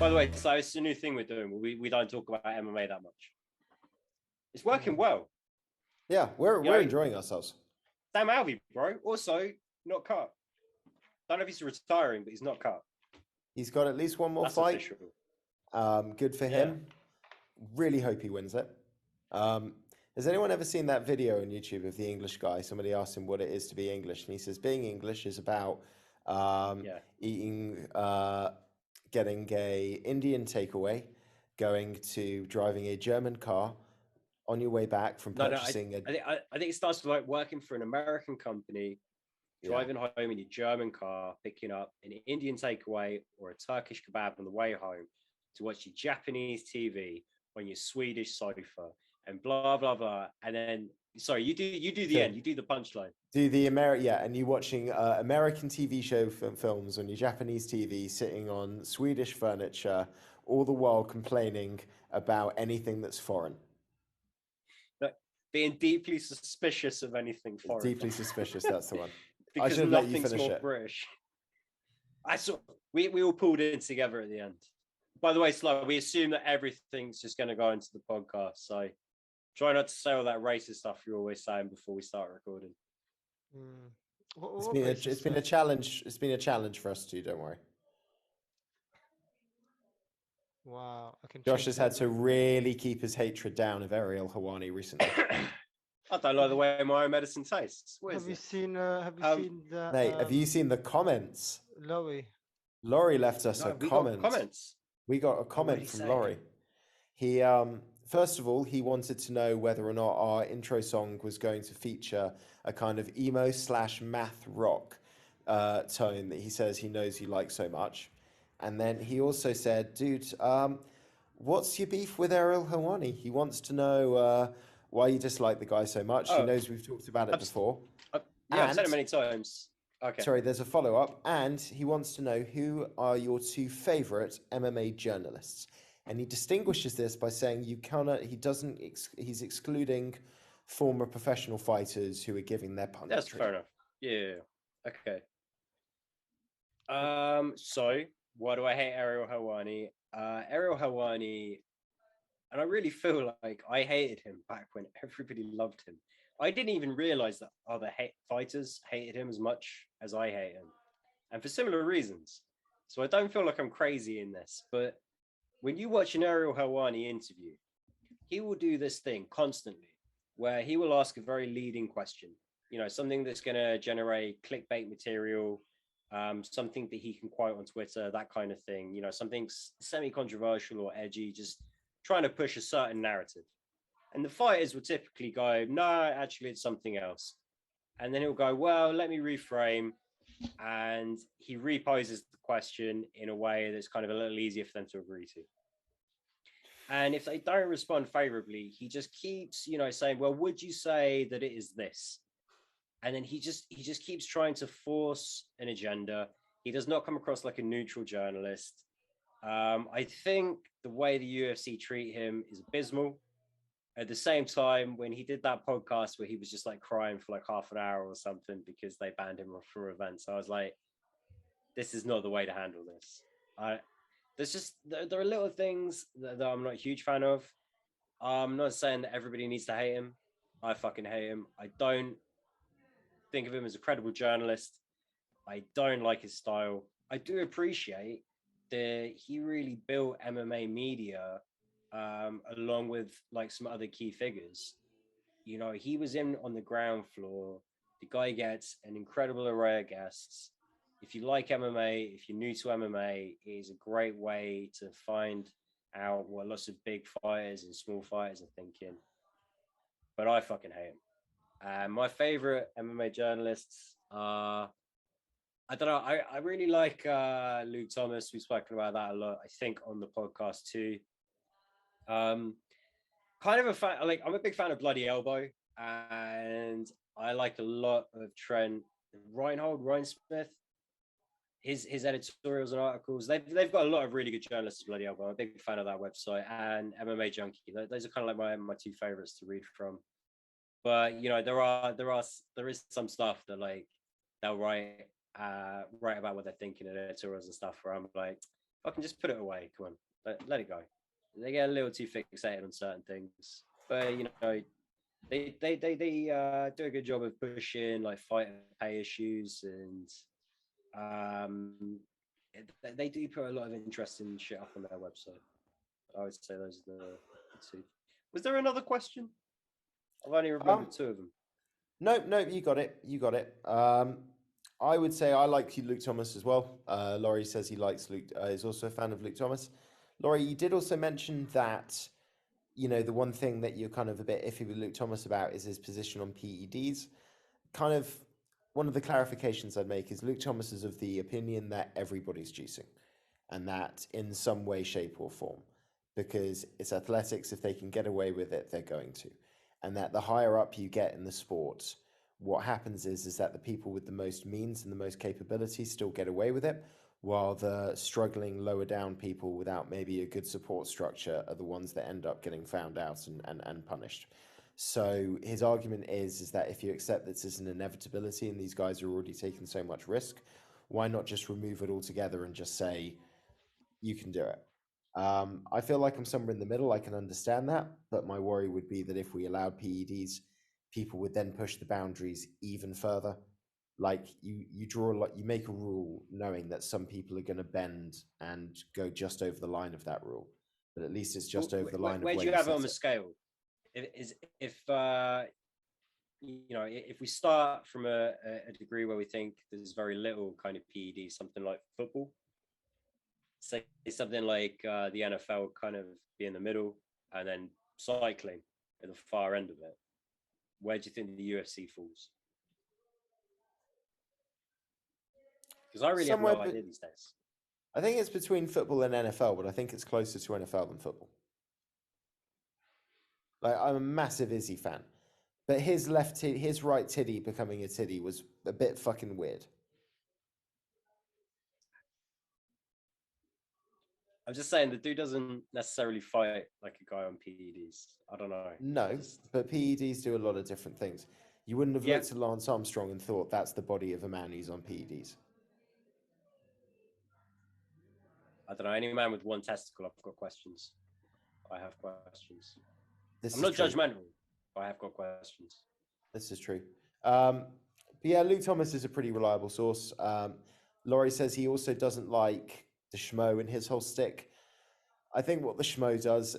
By the way, so it's a new thing we're doing. We don't talk about MMA that much. It's working well. Yeah, we're enjoying ourselves. Sam Alvey, bro. Also, not cut. Don't know if he's retiring, but he's not cut. He's got at least one more fight. Official. Good for him. Really hope he wins it. Has anyone ever seen that video on YouTube of the English guy? Somebody asked him what it is to be English, and he says being English is about eating, getting a Indian takeaway, driving a German car on your way back from purchasing I think it starts with like working for an American company, driving home in your German car, picking up an Indian takeaway or a Turkish kebab on the way home to watch your Japanese TV on your Swedish sofa and blah blah blah. And then sorry, you do the end, you do the punchline. Do the and you watching American TV show films on your Japanese TV, sitting on Swedish furniture, all the while complaining about anything that's foreign. Being deeply suspicious of anything foreign. Deeply suspicious, that's the one. Because nothing's more British. We all pulled in together at the end. By the way, Slo, we assume that everything's just going to go into the podcast, so try not to say all that racist stuff you're always saying before we start recording. It's been a challenge. It's been a challenge for us too. Don't worry. Wow, Josh has had to really keep his hatred down of Ariel Helwani recently. I don't like the way my own medicine tastes. Have you seen the? Mate, have you seen the comments? Laurie left us a comment. We got a comment from Laurie. He first of all, he wanted to know whether or not our intro song was going to feature a kind of emo/math rock tone that he says he knows you like so much. And then he also said, dude, what's your beef with Ariel Helwani? He wants to know why you dislike the guy so much. He knows we've talked about it before. I've said it many times. Okay. Sorry, there's a follow-up. And he wants to know, who are your two favorite MMA journalists? And he distinguishes this by saying he's excluding former professional fighters who are giving their punditry. That's fair enough. Yeah. Okay. So why do I hate Ariel Helwani? Ariel Helwani, and I really feel like I hated him back when everybody loved him. I didn't even realize that other fighters hated him as much as I hate him, and for similar reasons. So I don't feel like I'm crazy in this, but when you watch an Ariel Helwani interview, he will do this thing constantly where he will ask a very leading question, something that's going to generate clickbait material, something that he can quote on Twitter, that kind of thing, something semi-controversial or edgy, just trying to push a certain narrative. And the fighters will typically go, no, actually it's something else. And then he'll go, well, let me reframe. And he reposes the question in a way that's kind of a little easier for them to agree to. And if they don't respond favorably, he just keeps, saying, well, would you say that it is this? And then he just keeps trying to force an agenda. He does not come across like a neutral journalist. I think the way the UFC treat him is abysmal. At the same time, when he did that podcast where he was just like crying for like half an hour or something because they banned him from events, I was like, this is not the way to handle this. There are little things that I'm not a huge fan of. I'm not saying that everybody needs to hate him. I fucking hate him. I don't think of him as a credible journalist. I don't like his style. I do appreciate that he really built MMA media along with like some other key figures. He was in on the ground floor. The guy gets an incredible array of guests. If you like MMA, if you're new to MMA, it is a great way to find out what lots of big fighters and small fighters are thinking. But I fucking hate him. My favorite MMA journalists are, I don't know, I really like Luke Thomas. We've spoken about that a lot, I think, on the podcast too. Kind of a fan, I'm a big fan of Bloody Elbow, and I like a lot of Trent Reinsmith. His editorials and articles, they've got a lot of really good journalists. Bloody Elbow, I'm a big fan of that website, and MMA Junkie. Those are kind of like my two favorites to read from. But there is some stuff that like they'll write about what they're thinking in editorials and stuff where I'm like, I can just put it away. Come on, let it go. They get a little too fixated on certain things, but they do a good job of pushing like fighter pay issues, and they do put a lot of interesting shit up on their website. I would say those are the two. Was there another question? I've only remembered two of them. No, you got it. You got it. I would say I like Luke Thomas as well. Laurie says he likes Luke. Is also a fan of Luke Thomas. Laurie, you did also mention that, the one thing that you're kind of a bit iffy with Luke Thomas about is his position on PEDs. Kind of one of the clarifications I'd make is Luke Thomas is of the opinion that everybody's juicing, and that in some way, shape, or form, because it's athletics. If they can get away with it, they're going to. And that the higher up you get in the sport, what happens is that the people with the most means and the most capability still get away with it, while the struggling lower down people without maybe a good support structure are the ones that end up getting found out and punished. So his argument is that if you accept that this is an inevitability and these guys are already taking so much risk, why not just remove it altogether and just say, you can do it? I feel like I'm somewhere in the middle. I can understand that, but my worry would be that if we allowed PEDs, people would then push the boundaries even further. Like you make a rule knowing that some people are going to bend and go just over the line of that rule, but at least it's just over the line. Where do you have it on the scale? If we start from a degree where we think there's very little kind of PED, something like football, say something like the NFL kind of be in the middle, and then cycling at the far end of it, where do you think the UFC falls? Because I really have no idea these days. I think it's between football and NFL, but I think it's closer to NFL than football. Like, I'm a massive Izzy fan, but his right titty becoming a titty was a bit fucking weird. I'm just saying the dude doesn't necessarily fight like a guy on PEDs. I don't know. No, but PEDs do a lot of different things. You wouldn't have looked at Lance Armstrong and thought that's the body of a man who's on PEDs. I don't know. Any man with one testicle, I've got questions. I have questions. I'm not judgmental, but I have got questions. This is true. But yeah, Luke Thomas is a pretty reliable source. Laurie says he also doesn't like the schmo in his whole stick. I think what the schmo does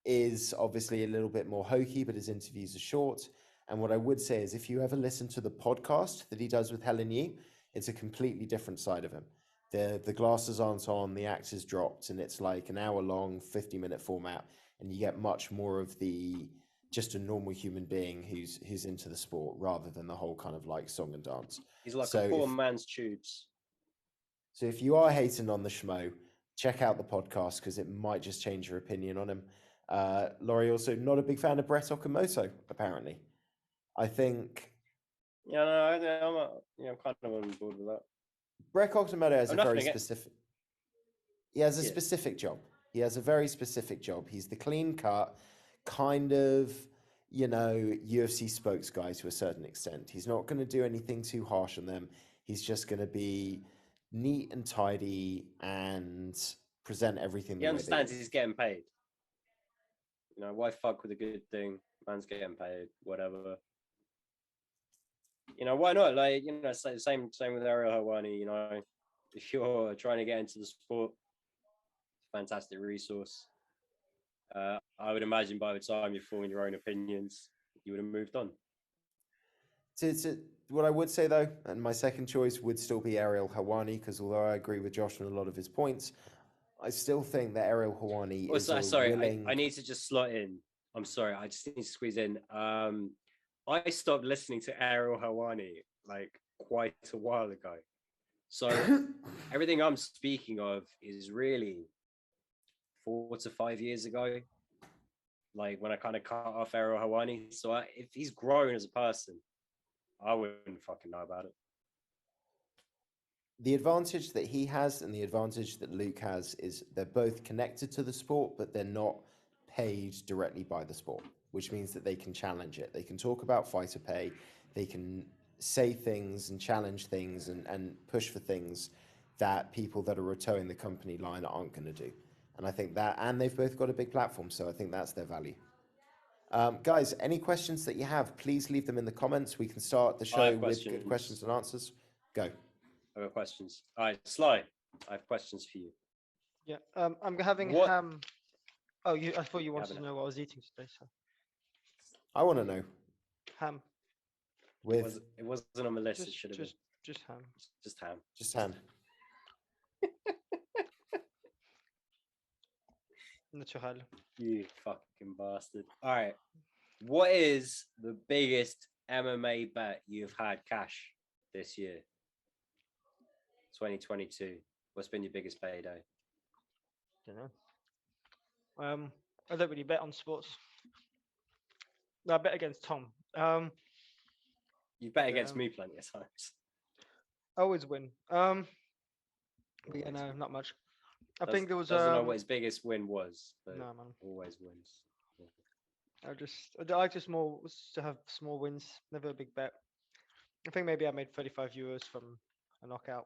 is obviously a little bit more hokey, but his interviews are short. And what I would say is if you ever listen to the podcast that he does with Helen Yu, it's a completely different side of him. The glasses aren't on, the axe is dropped, and it's like an hour-long, 50-minute format, and you get much more of just a normal human being who's into the sport rather than the whole kind of like song and dance. He's like a poor man's Tubes. So if you are hating on the schmo, check out the podcast because it might just change your opinion on him. Laurie also not a big fan of Brett Okamoto, apparently. I think. Yeah, no, I'm kind of on board with that. Brett Okamoto has a very specific. He has a specific job. He has a very specific job. He's the clean cut, kind of, UFC spokes guy to a certain extent. He's not going to do anything too harsh on them. He's just going to be neat and tidy and present everything. He understands he's getting paid. Why fuck with a good thing? Man's getting paid, whatever. Why not? Like, same with Ariel Helwani. If you're trying to get into the sport, fantastic resource. I would imagine by the time you're forming your own opinions, you would have moved on. What I would say though, and my second choice would still be Ariel Helwani, because although I agree with Josh on a lot of his points, I still think that Ariel Helwani is willing... I need to just slot in. I'm sorry, I just need to squeeze in. I stopped listening to Ariel Helwani like quite a while ago. So everything I'm speaking of is really 4 to 5 years ago. Like when I kind of cut off Ariel Helwani. So if he's grown as a person, I wouldn't fucking know about it. The advantage that he has and the advantage that Luke has is they're both connected to the sport, but they're not paid directly by the sport, which means that they can challenge it. They can talk about fighter pay. They can say things and challenge things and push for things that people that are toeing the company line aren't going to do. And I think that, and they've both got a big platform, so I think that's their value. Guys, any questions that you have, please leave them in the comments. We can start the show with good questions and answers. Go. I got questions. All right, Sly, I have questions for you. Yeah, I'm having ham. Oh, I thought you wanted to know what I was eating today. So I want to know. Ham. It wasn't on the list. It should have been. Just ham. Just ham. Just ham. Natural. You fucking bastard. All right. What is the biggest MMA bet you've had cash this year? 2022. What's been your biggest payday? Don't know. I don't really bet on sports. No, I bet against Tom. You bet against me plenty of times. I always win. But yeah, no, not much. I think there was. Doesn't know what his biggest win was, but no, man. Always wins. I like just to have small wins, never a big bet. I think maybe I made 35 euros from a knockout.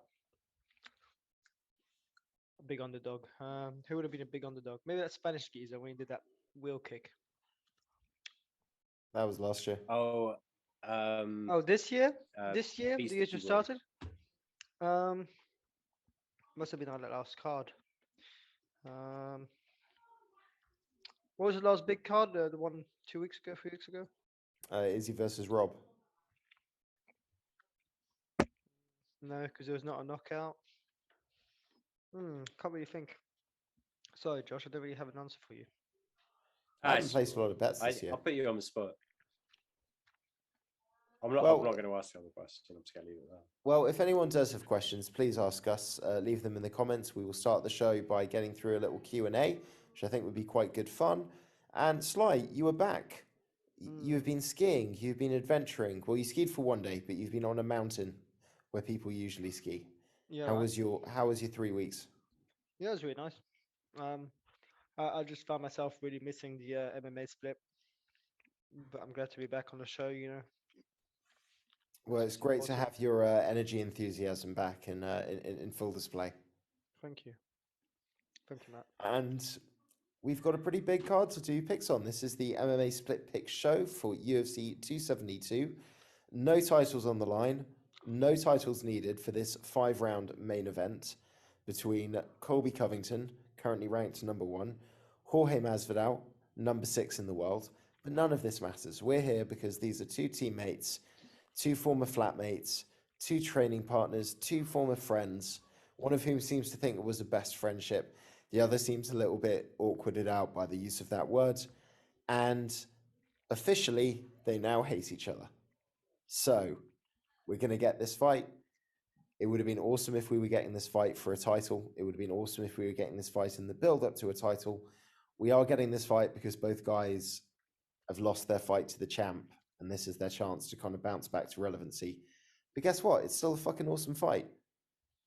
A big underdog. Who would have been a big underdog? Maybe that Spanish geezer when he did that wheel kick. That was last year. Oh, this year? This year? The year just started? Must have been on that last card. What was the last big card? The one 2 weeks ago, 3 weeks ago? Izzy versus Rob. No, because there was not a knockout. Can't really think. Sorry, Josh, I don't really have an answer for you. I haven't placed a lot of bets this year. I'll put you on the spot. I'm not going to ask the other question. I'm just going to leave it there. Well, if anyone does have questions, please ask us. Leave them in the comments. We will start the show by getting through a little Q&A, which I think would be quite good fun. And Sly, you are back. You have been skiing. You've been adventuring. Well, you skied for one day, but you've been on a mountain where people usually ski. Yeah. How was your 3 weeks? Yeah, it was really nice. I just found myself really missing the MMA split, but I'm glad to be back on the show. Well, it's great to have your energy enthusiasm back in full display. Thank you, Matt. And we've got a pretty big card to do picks on. This is the MMA Split Pick show for UFC 272. No titles on the line, no titles needed for this 5-round main event between Colby Covington, currently ranked number 1, Jorge Masvidal, number 6 in the world. But none of this matters. We're here because these are 2 teammates, 2 former flatmates, 2 training partners, 2 former friends, one of whom seems to think it was a best friendship. The other seems a little bit awkwarded out by the use of that word. And officially, they now hate each other. So, we're going to get this fight. It would have been awesome if we were getting this fight for a title. It would have been awesome if we were getting this fight in the build-up to a title. We are getting this fight because both guys have lost their fight to the champ, and this is their chance to kind of bounce back to relevancy. But guess what? It's still a fucking awesome fight.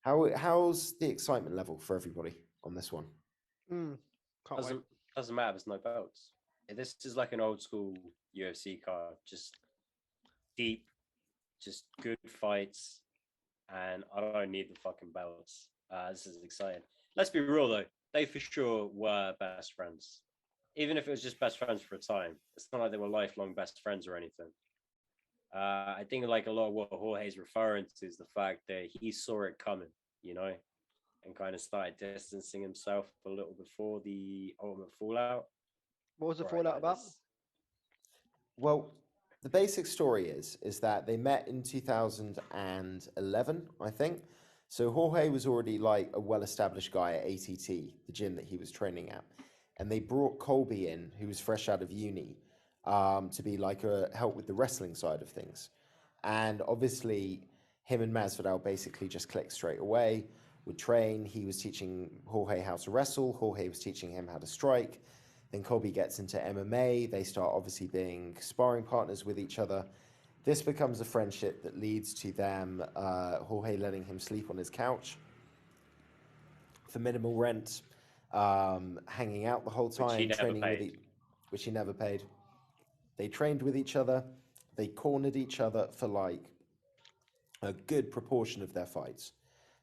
How's the excitement level for everybody on this one? Doesn't matter. There's no belts. This is like an old school UFC card, just deep, just good fights, and I don't need the fucking belts. This is exciting. Let's be real though; they for sure were best friends. Even if it was just best friends for a time, it's not like they were lifelong best friends or anything. I think like a lot of what Jorge's referring to is the fact that he saw it coming, and kind of started distancing himself a little before the ultimate fallout. What was the fallout about? Well, the basic story is that they met in 2011, I think. So Jorge was already like a well-established guy at ATT, the gym that he was training at. And they brought Colby in, who was fresh out of uni, to be like a help with the wrestling side of things. And obviously, him and Masvidal basically just clicked straight away, would train. He was teaching Jorge how to wrestle. Jorge was teaching him how to strike. Then Colby gets into MMA. They start obviously being sparring partners with each other. This becomes a friendship that leads to them, Jorge letting him sleep on his couch for minimal rent, hanging out the whole time, training which he never paid. They trained with each other. They cornered each other for like a good proportion of their fights.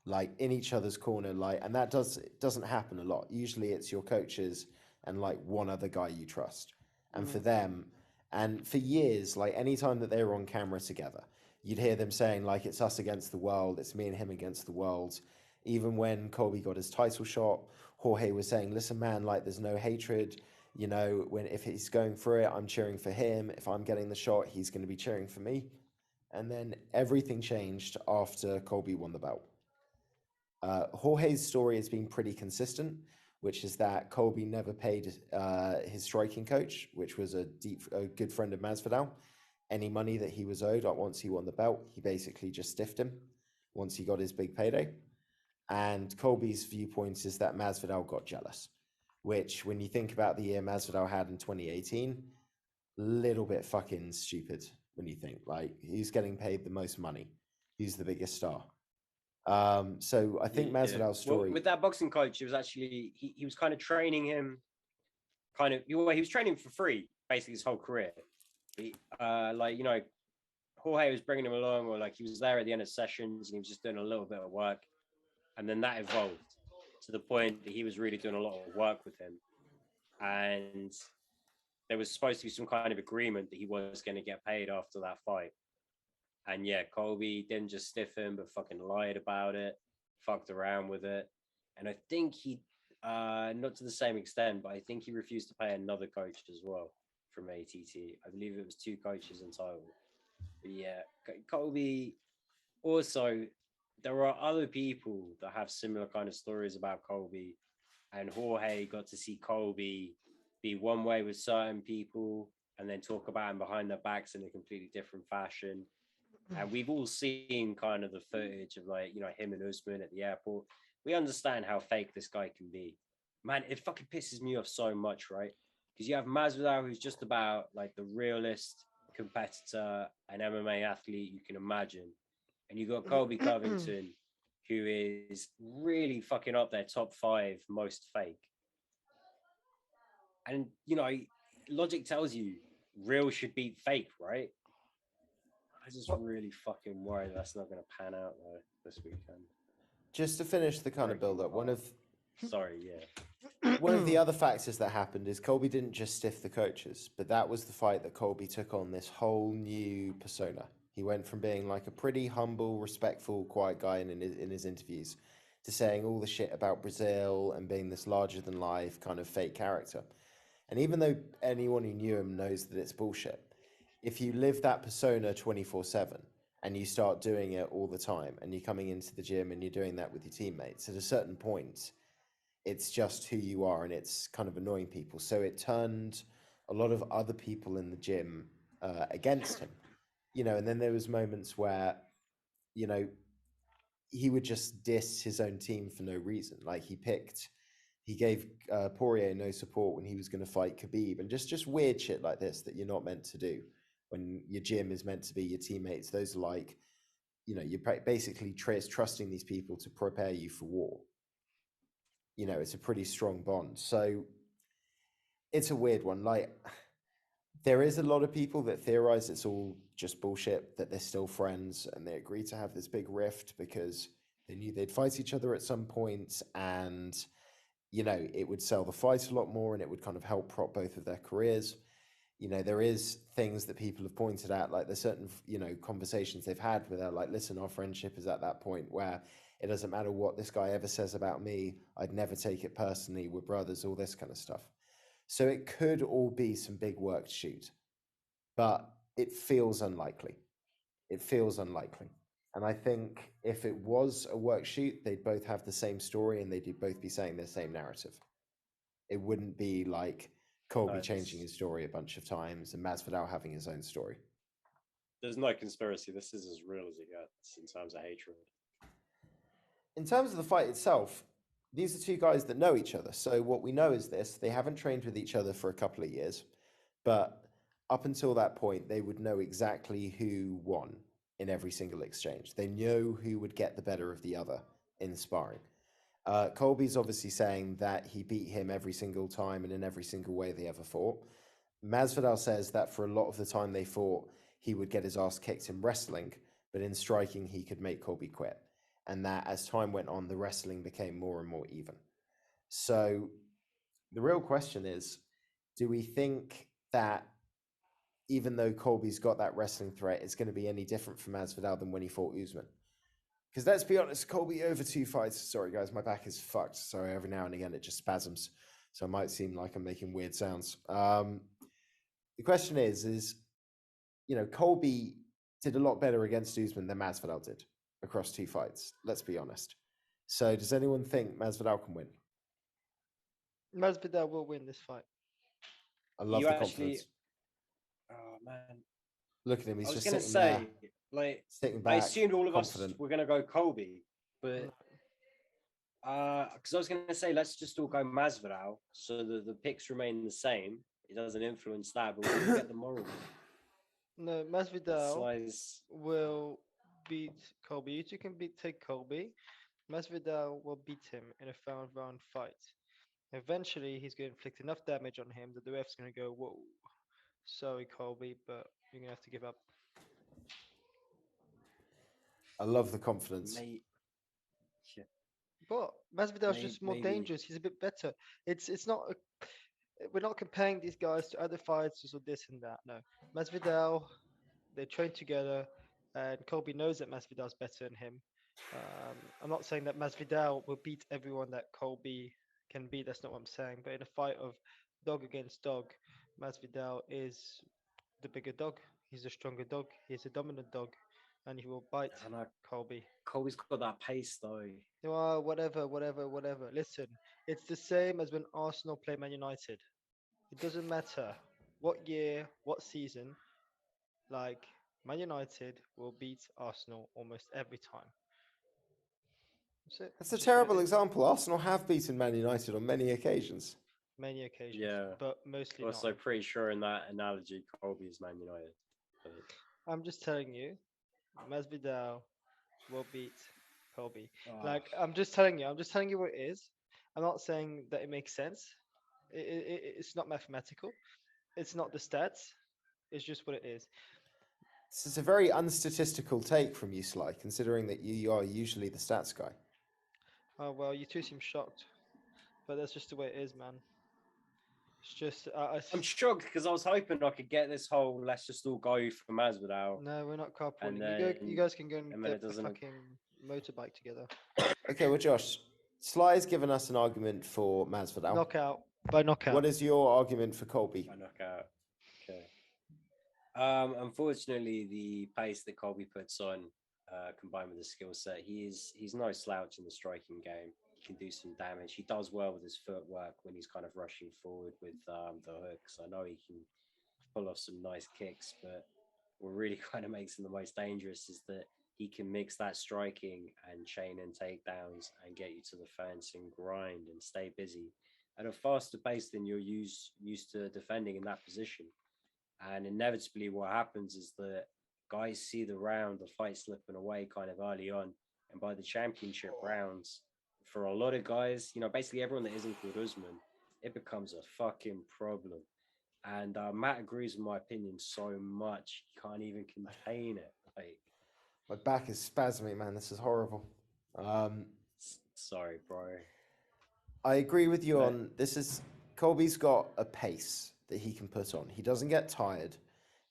like in each other's corner, like, and that doesn't happen a lot. Usually it's your coaches and like one other guy you trust. And for them, and for years, like anytime that they were on camera together, you'd hear them saying like, it's us against the world, it's me and him against the world. Even when Colby got his title shot, Jorge was saying, listen man, like there's no hatred, you know, if he's going through it, I'm cheering for him. If I'm getting the shot, he's going to be cheering for me. And then everything changed after Colby won the belt. Jorge's story has been pretty consistent, which is that Colby never paid his striking coach, which was a good friend of Masvidal, any money that he was owed. Once he won the belt, he basically just stiffed him once he got his big payday. And Colby's viewpoint is that Masvidal got jealous, which when you think about the year Masvidal had in 2018, little bit fucking stupid when you think like who's getting paid the most money, who's the biggest star. So I think Masvidal's story with that boxing coach, it was actually he was kind of training him, he was training for free basically his whole career. Like, you know, Jorge was bringing him along, or like he was there at the end of sessions and he was just doing a little bit of work, and then that evolved to the point that he was really doing a lot of work with him, and there was supposed to be some kind of agreement that he was going to get paid after that fight. And yeah, Colby didn't just stiff him, but fucking lied about it, fucked around with it. And I think he, not to the same extent, but I think he refused to pay another coach as well from ATT. I believe it was 2 coaches in total. But yeah, Colby, also, there are other people that have similar kind of stories about Colby. And Jorge got to see Colby be one way with certain people and then talk about him behind their backs in a completely different fashion. And we've all seen kind of the footage of like, you know, him and Usman at the airport. We understand how fake this guy can be. Man, it fucking pisses me off so much, right? Because you have Masvidal, who's just about like the realest competitor and MMA athlete you can imagine. And you got Colby Covington, who is really fucking up there, top 5 most fake. And, you know, logic tells you real should beat fake, right? I just really fucking worry that's not going to pan out though this weekend. Just to finish the kind of build up, one of the other factors that happened is Colby didn't just stiff the coaches, but that was the fight that Colby took on this whole new persona. He went from being like a pretty humble, respectful, quiet guy in his interviews to saying all the shit about Brazil and being this larger than life kind of fake character. And even though anyone who knew him knows that it's bullshit, if you live that persona 24/7 and you start doing it all the time and you're coming into the gym and you're doing that with your teammates, at a certain point, it's just who you are and it's kind of annoying people. So it turned a lot of other people in the gym against him, you know, and then there was moments where, you know, he would just diss his own team for no reason. Like he gave Poirier no support when he was going to fight Khabib, and just weird shit like this that you're not meant to do when your gym is meant to be your teammates. Those are like, you know, you're basically trusting these people to prepare you for war. You know, it's a pretty strong bond. So it's a weird one. Like, there is a lot of people that theorize it's all just bullshit, that they're still friends and they agree to have this big rift because they knew they'd fight each other at some point, and you know, it would sell the fight a lot more and it would kind of help prop both of their careers. You know, there is things that people have pointed out, like there's certain, you know, conversations they've had where they're like, listen, our friendship is at that point where it doesn't matter what this guy ever says about me, I'd never take it personally, we're brothers, all this kind of stuff. So it could all be some big work to shoot, but it feels unlikely. It feels unlikely. And I think if it was a work shoot, they'd both have the same story and they'd both be saying the same narrative. It wouldn't be like Colby changing his story a bunch of times and Masvidal having his own story. There's no conspiracy. This is as real as it gets in terms of hatred. In terms of the fight itself, these are 2 guys that know each other. So what we know is this: they haven't trained with each other for a couple of years, but up until that point, they would know exactly who won in every single exchange. They know who would get the better of the other in sparring. Colby's obviously saying that he beat him every single time and in every single way they ever fought. Masvidal says that for a lot of the time they fought, he would get his ass kicked in wrestling, but in striking, he could make Colby quit. and that as time went on, the wrestling became more and more even. So the real question is, do we think that even though Colby's got that wrestling threat, it's going to be any different for Masvidal than when he fought Usman? Because let's be honest, Colby over 2 fights. Sorry, guys, my back is fucked. Sorry, every now and again it just spasms. So it might seem like I'm making weird sounds. The question is, Colby did a lot better against Usman than Masvidal did across 2 fights. Let's be honest. So does anyone think Masvidal can win? Masvidal will win this fight. I love the confidence. Oh man, look at him. He's I was just going to sitting there, say, like, sitting back. I assumed all of confident. us were going to go Colby, but because I was going to say, let's just all go Masvidal, so that the picks remain the same. It doesn't influence that, but we'll get the moral. No, Masvidal will beat Colby. You two can take Colby. Masvidal will beat him in a 5-round fight. Eventually, he's going to inflict enough damage on him that the ref's going to go, whoa, sorry, Colby, but you're going to have to give up. I love the confidence. But Masvidal's just more dangerous. He's a bit better. It's not. We're not comparing these guys to other fighters or this and that. No, Masvidal, they train together, and Colby knows that Masvidal's better than him. I'm not saying that Masvidal will beat everyone that Colby can beat. That's not what I'm saying. But in a fight of dog against dog, Masvidal is the bigger dog. He's a stronger dog. He's a dominant dog, and he will bite Colby. Colby's got that pace, though. Well, whatever. Listen, it's the same as when Arsenal play Man United. It doesn't matter what year, what season. Like, Man United will beat Arsenal almost every time. That's it. That's a terrible example. Arsenal have beaten Man United on many occasions. Many occasions, but mostly not. Also, pretty sure in that analogy, Colby is Man United. But... I'm just telling you, Masvidal will beat Colby. Like, I'm just telling you what it is. I'm not saying that it makes sense. It's not mathematical. It's not the stats. It's just what it is. This is a very unstatistical take from you, Sly, considering that you are usually the stats guy. Oh, well, you two seem shocked. But that's just the way it is, man. It's just... I'm shocked because I was hoping I could get this whole let's just all go for Masvidal. No, we're not carpooling. You guys can go and get the fucking motorbike together. Okay, well, Josh, Sly's given us an argument for Masvidal. Knockout. By knockout. What is your argument for Colby? By knockout. Okay. Unfortunately, the pace that Colby puts on, combined with the skill set, he's no slouch in the striking game. He can do some damage. He does well with his footwork when he's kind of rushing forward with the hooks. I know he can pull off some nice kicks, but what really kind of makes him the most dangerous is that he can mix that striking and chain and takedowns and get you to the fence and grind and stay busy at a faster pace than you're used to defending in that position. And inevitably what happens is that guys see the fight slipping away kind of early on. And by the championship rounds, for a lot of guys, basically everyone that isn't called Usman, it becomes a fucking problem. And Matt agrees with my opinion so much, he can't even contain it. Like, my back is spasming, man. This is horrible. Sorry, bro. I agree with you on this. Colby's got a pace that he can put on. He doesn't get tired,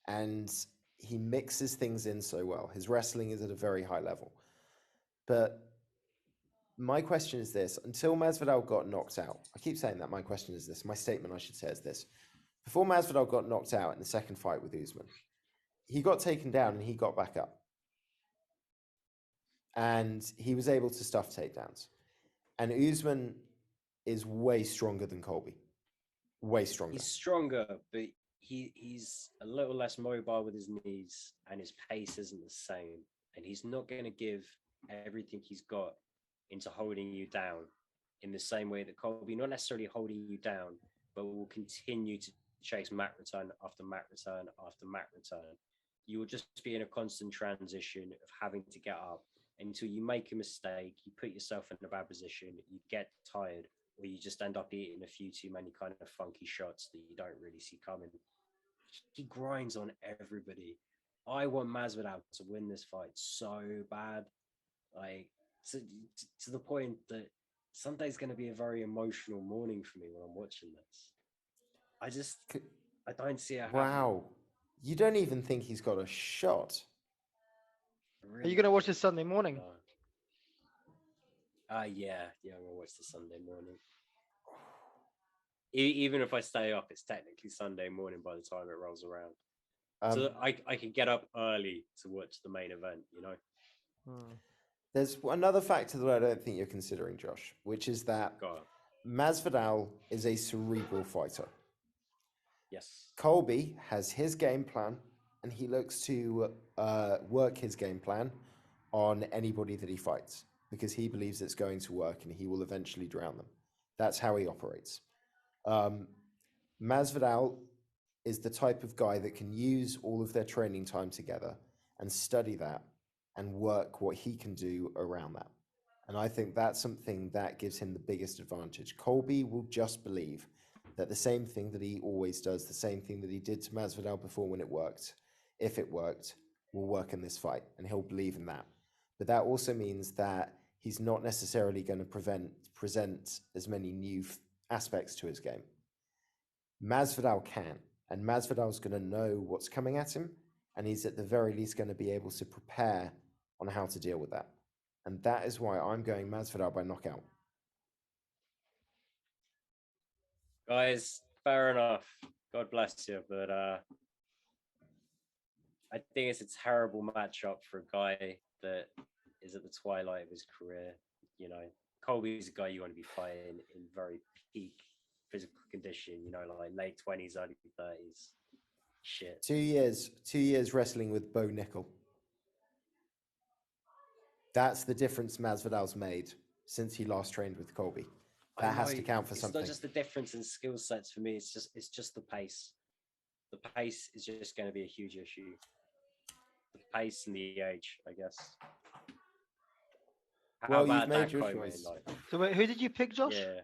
and he mixes things in so well. His wrestling is at a very high level. But my question is this. Until Masvidal got knocked out, I keep saying that. My question is this. My statement, I should say, is this. Before Masvidal got knocked out in the second fight with Usman, he got taken down and he got back up. And he was able to stuff takedowns. And Usman is way stronger than Colby. Way stronger. He's stronger, but he's a little less mobile with his knees, and his pace isn't the same. And he's not going to give everything he's got into holding you down in the same way that Colby, not necessarily holding you down, but will continue to chase mat return after mat return after mat return. You will just be in a constant transition of having to get up until you make a mistake, you put yourself in a bad position, you get tired, or you just end up eating a few too many kind of funky shots that you don't really see coming. He grinds on everybody. I want Masvidal to win this fight so bad. Like, to the point that Sunday's going to be a very emotional morning for me when I'm watching this. I don't see it happening. Wow. You don't even think he's got a shot? Really Are you going to watch this Sunday morning? No. Yeah, I'm going to watch this Sunday morning. Even if I stay up, it's technically Sunday morning by the time it rolls around. So I can get up early to watch the main event, you know? There's another factor that I don't think you're considering, Josh, which is that Masvidal is a cerebral fighter. Yes. Colby has his game plan, and he looks to work his game plan on anybody that he fights because he believes it's going to work and he will eventually drown them. That's how he operates. Masvidal is the type of guy that can use all of their training time together and study that and work what he can do around that. And I think that's something that gives him the biggest advantage. Colby will just believe that the same thing that he always does, the same thing that he did to Masvidal before when it worked, if it worked, will work in this fight, and he'll believe in that. But that also means that he's not necessarily going to present as many new aspects to his game. Masvidal can, and Masvidal's going to know what's coming at him, and he's at the very least going to be able to prepare on how to deal with that. And that is why I'm going Masvidal by knockout. Guys, fair enough. God bless you, but I think it's a terrible matchup for a guy that is at the twilight of his career. You know, Colby's a guy you want to be fighting in very peak physical condition, you know, like late 20s, early 30s. Shit. 2 years wrestling with Bo Nickel. That's the difference Masvidal's made since he last trained with Colby. That has to count for something. It's not just the difference in skill sets for me. It's just the pace. The pace is just going to be a huge issue. The pace and the age, I guess. Well, you've made your choice. So wait, who did you pick, Josh? Yeah.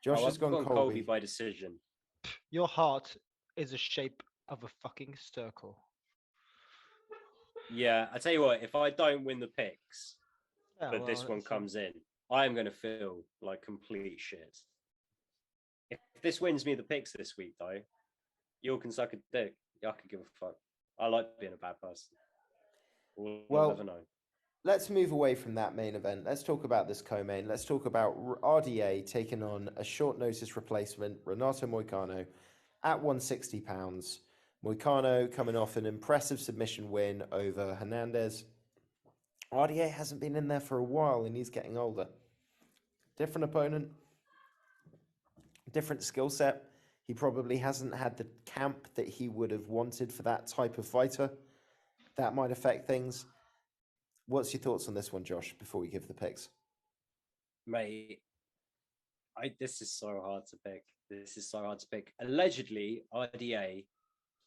Josh has gone Colby by decision. Your heart is the shape of a fucking circle. Yeah, I tell you what, if I don't win the picks, but this one comes in, I'm going to feel like complete shit. If this wins me the picks this week, though, you all can suck a dick. I could give a fuck. I like being a bad person. We'll never know. Let's move away from that main event. Let's talk about this co-main. Let's talk about RDA taking on a short notice replacement, Renato Moicano, at 160 pounds. Moicano coming off an impressive submission win over Hernandez. RDA hasn't been in there for a while and he's getting older. Different opponent, different skill set. He probably hasn't had the camp that he would have wanted for that type of fighter. That might affect things. What's your thoughts on this one, Josh, before we give the picks? Mate, this is so hard to pick. Allegedly, RDA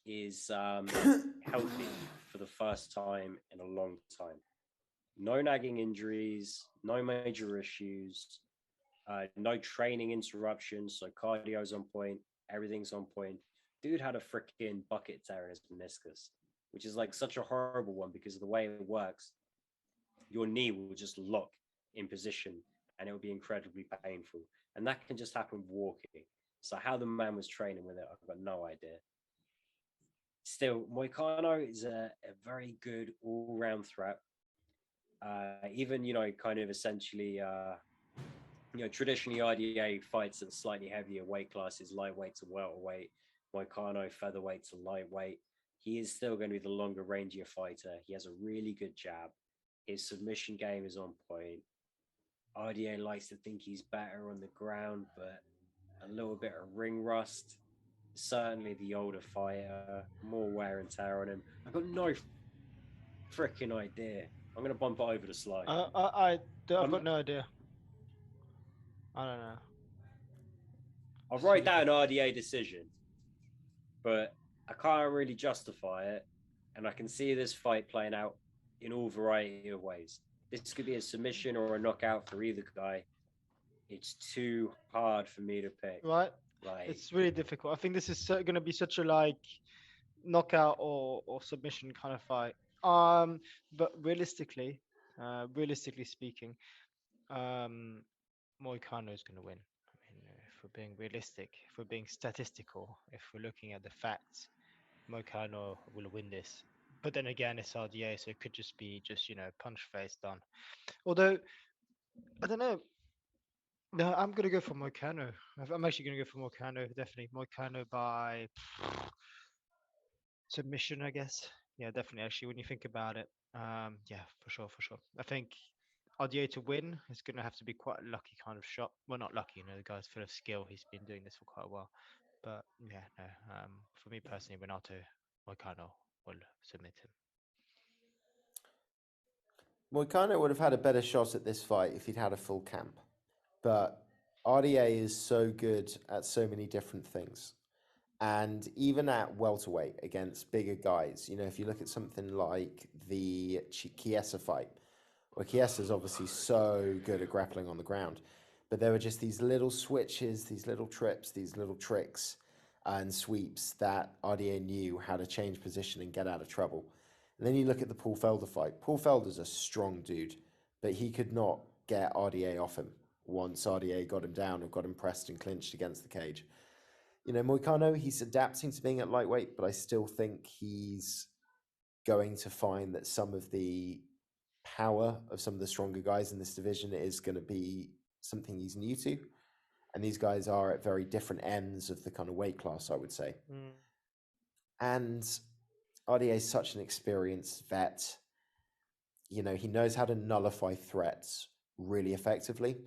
is healthy for the first time in a long time. No nagging injuries, no major issues, no training interruptions. So cardio's on point, everything's on point. Dude had a freaking bucket tear in his meniscus, which is like such a horrible one because of the way it works. Your knee will just lock in position and it will be incredibly painful. And that can just happen with walking. So how the man was training with it, I've got no idea. Still, Moicano is a very good all-round threat. Even, kind of essentially, traditionally RDA fights at slightly heavier weight classes, lightweight to welterweight, Moicano, featherweight to lightweight. He is still going to be the longer, rangier fighter. He has a really good jab. His submission game is on point. RDA likes to think he's better on the ground, but a little bit of ring rust. Certainly the older fighter, more wear and tear on him. I've got no freaking idea. I'm going to bump it over to Sly. I've got no idea. I don't know. I'll write down RDA decision, but I can't really justify it. And I can see this fight playing out in all variety of ways. This could be a submission or a knockout for either guy. It's too hard for me to pick. Right. It's really difficult. I think this is going to be such a knockout or submission kind of fight. But realistically, Realistically speaking, Moicano is going to win. I mean, if we're being realistic, if we're being statistical, if we're looking at the facts, Moicano will win this. But then again, it's RDA, so it could just be punch face done. Although I don't know. No, I'm gonna go for Moicano. I'm actually gonna go for Moicano. Definitely Moicano by submission, I guess. Yeah, definitely. Actually, when you think about it, yeah, for sure, for sure. I think RDA to win is going to have to be quite a lucky kind of shot. Well, not lucky, the guy's full of skill. He's been doing this for quite a while. But yeah, no. For me personally, Renato Moicano will submit him. Moicano would have had a better shot at this fight if he'd had a full camp. But RDA is so good at so many different things. And even at welterweight against bigger guys, if you look at something like the Chiesa fight, where Chiesa's obviously so good at grappling on the ground, but there were just these little switches, these little trips, these little tricks and sweeps that RDA knew how to change position and get out of trouble. And then you look at the Paul Felder fight. Paul Felder's a strong dude, but he could not get RDA off him once RDA got him down and got him pressed and clinched against the cage. Moicano, he's adapting to being at lightweight, but I still think he's going to find that some of the power of some of the stronger guys in this division is going to be something he's new to. And these guys are at very different ends of the kind of weight class, I would say. And RDA is such an experienced vet. He knows how to nullify threats really effectively.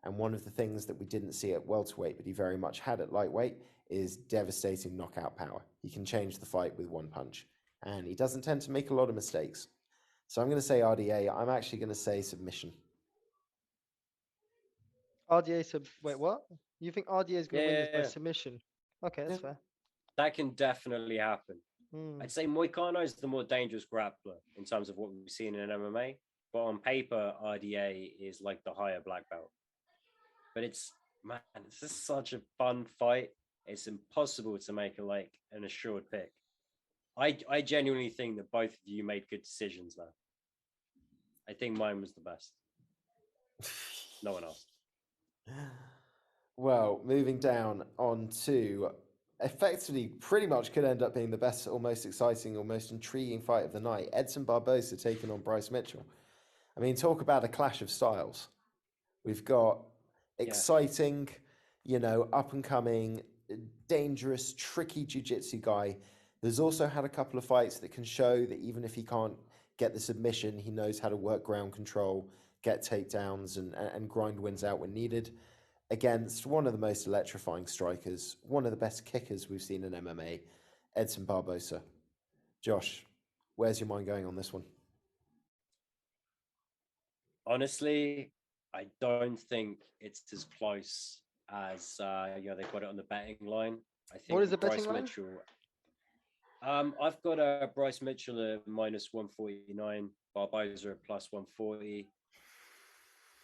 And one of the things that we didn't see at welterweight, but he very much had at lightweight, is devastating knockout power. He can change the fight with one punch. And he doesn't tend to make a lot of mistakes. So I'm going to say RDA. I'm actually going to say submission. RDA wait, what? You think RDA is going to win this by submission? Okay, that's fair. That can definitely happen. I'd say Moicano is the more dangerous grappler in terms of what we've seen in MMA. But on paper, RDA is like the higher black belt. But it's just such a fun fight. It's impossible to make an assured pick. I genuinely think that both of you made good decisions though. I think mine was the best. No one else. Well, moving down on to effectively pretty much could end up being the best or most exciting or most intriguing fight of the night. Edson Barbosa taking on Bryce Mitchell. I mean, talk about a clash of styles. We've got exciting, up and coming, dangerous, tricky jiu-jitsu guy. There's also had a couple of fights that can show that even if he can't get the submission, he knows how to work ground control, get takedowns and grind wins out when needed, against one of the most electrifying strikers, one of the best kickers we've seen in MMA, Edson Barbosa. Josh, where's your mind going on this one? Honestly, I don't think it's as close as they got it on the betting line. I think what is the betting line? Mitchell. I've got a Bryce Mitchell at minus 149, Barbosa at plus 140.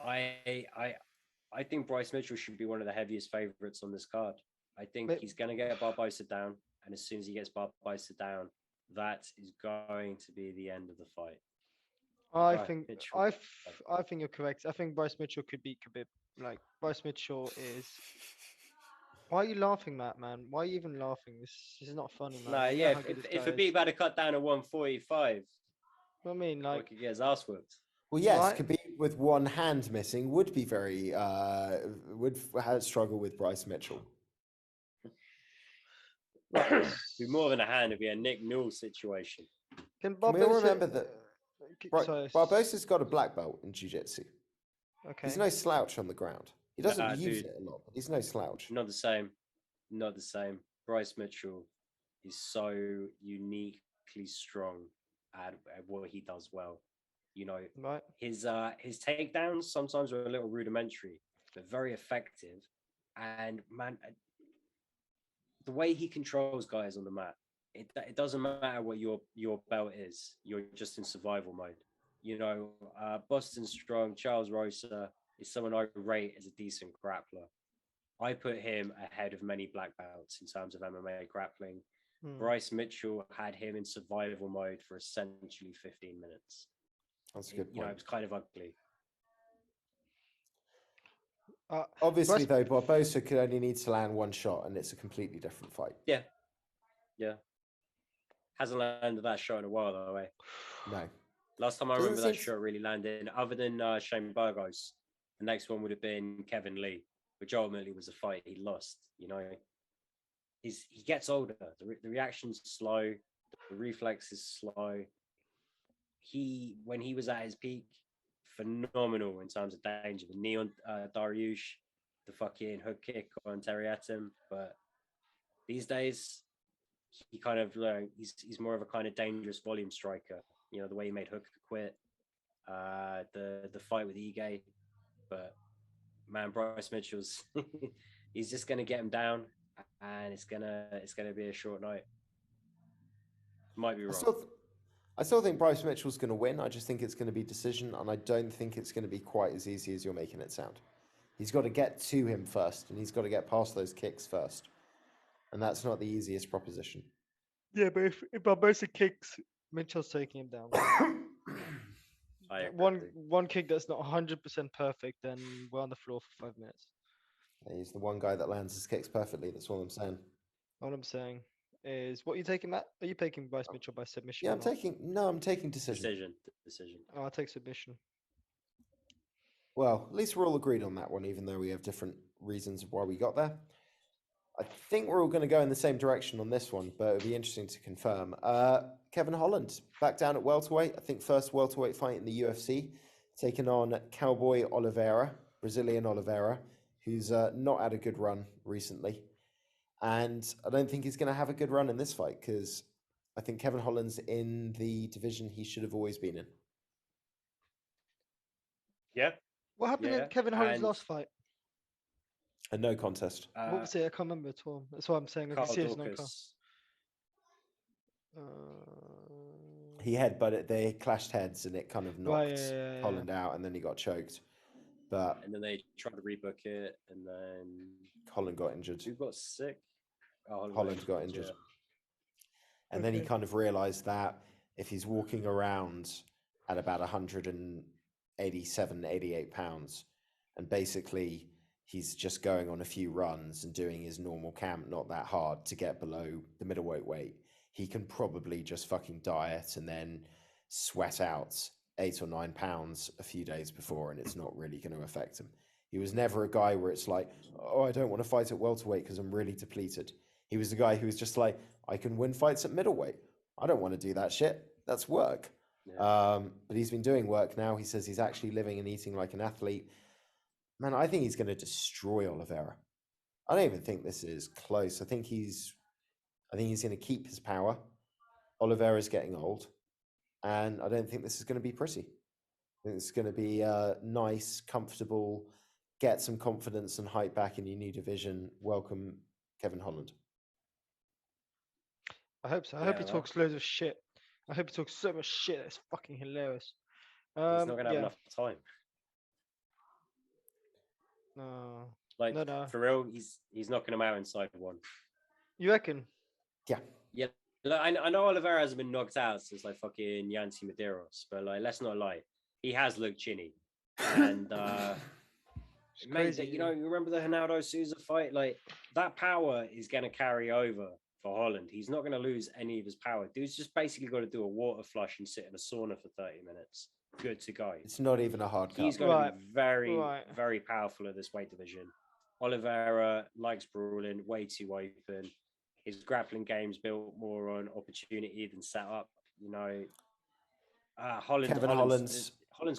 I think Bryce Mitchell should be one of the heaviest favorites on this card. I think he's going to get Barbosa down, and as soon as he gets Barbosa down, that is going to be the end of the fight. I think you're correct. I think Bryce Mitchell could beat Khabib. Like Bryce Mitchell is. Why are you laughing, Matt? Man, why are you even laughing? This is not funny, man. No, yeah. If Khabib had to cut down to 145, I mean, he could get his ass whipped. Well, yes, Khabib with one hand missing would be would struggle with Bryce Mitchell. Be more than a hand. It'd be a Nick Newell situation. Can we all remember that Barbosa's got a black belt in jiu-jitsu? Okay. He's no slouch on the ground. He doesn't use it a lot, but he's no slouch. Not the same. Not the same. Bryce Mitchell is so uniquely strong at what he does well. His takedowns sometimes are a little rudimentary, but very effective. And man, the way he controls guys on the mat, it doesn't matter what your belt is. You're just in survival mode. Boston Strong, Charles Rosa is someone I rate as a decent grappler. I put him ahead of many black belts in terms of MMA grappling. Bryce Mitchell had him in survival mode for essentially 15 minutes. That's a good point. You know, it was kind of ugly. Obviously, though, Barbosa could only need to land one shot, and it's a completely different fight. Yeah. Hasn't landed that shot in a while, though, eh? No. Last time I remember that shot really landing, other than Shane Burgos, the next one would have been Kevin Lee, which ultimately was a fight he lost. You know, he gets older. The reaction's slow. The reflex is slow. When he was at his peak, phenomenal in terms of danger. The knee on Dariush, the fucking hook kick on Terry-Atom. But these days, he kind of he's more of a kind of dangerous volume striker. You know, the way he made Hooker quit, the fight with Ige. But man, Bryce Mitchell's he's just gonna get him down, and it's gonna be a short night. Might be wrong. I still think Bryce Mitchell's going to win. I just think it's going to be decision, and I don't think it's going to be quite as easy as you're making it sound. He's got to get to him first, and he's got to get past those kicks first. And that's not the easiest proposition. Yeah, but if Barbosa kicks, Mitchell's taking him down. One kick that's not 100% perfect, then we're on the floor for 5 minutes. He's the one guy that lands his kicks perfectly. That's all I'm saying. All I'm saying is, what are you taking, Matt? Are you taking Bryce Mitchell by submission? Yeah, I'm taking decision. Decision. Oh, I'll take submission. Well, at least we're all agreed on that one, even though we have different reasons of why we got there. I think we're all going to go in the same direction on this one, but it'll be interesting to confirm. Kevin Holland, back down at welterweight. I think first welterweight fight in the UFC, taking on Cowboy Oliveira, Brazilian Oliveira, who's not had a good run recently. And I don't think he's going to have a good run in this fight because I think Kevin Holland's in the division he should have always been in. Yeah. What happened in Kevin Holland's last fight? A no contest. What was it? I can't remember at all. That's what I'm saying. I can see it's no He headbutted. They clashed heads, and it kind of knocked Holland out, and then he got choked. And then they tried to rebook it, and then Holland got injured. Who got sick? Holland got injured. And then he kind of realized that if he's walking around at about 187, 88 pounds, and basically he's just going on a few runs and doing his normal camp, not that hard to get below the middleweight weight, he can probably just fucking diet and then sweat out 8 or 9 pounds a few days before, and it's not really going to affect him. He was never a guy where it's like, oh, I don't want to fight at welterweight because I'm really depleted. He was the guy who was just like, I can win fights at middleweight. I don't want to do that shit. That's work. Yeah. But he's been doing work now. He says he's actually living and eating like an athlete. Man, I think he's going to destroy Oliveira. I don't even think this is close. I think he's going to keep his power. Oliveira's getting old. And I don't think this is going to be pretty. I think it's going to be nice, comfortable, get some confidence and hype back in your new division. Welcome, Kevin Holland. I hope so. I hope he talks loads of shit. I hope he talks so much shit that's fucking hilarious. He's not going to have enough time. No. No. For real, he's knocking him out inside one. You reckon? Yeah. Yeah. Look, I know Oliveira hasn't been knocked out since like fucking Yancy Medeiros, but like, let's not lie, he has looked chinny. And mate, you know, you remember the Ronaldo Souza fight? Like, that power is going to carry over for Holland. He's not going to lose any of his power. Dude's just basically got to do a water flush and sit in a sauna for 30 minutes. Good to go. It's not even a hard cut. He's going to be very, very powerful at this weight division. Oliveira likes brawling, way too open. His grappling game's built more on opportunity than setup. You know, Holland's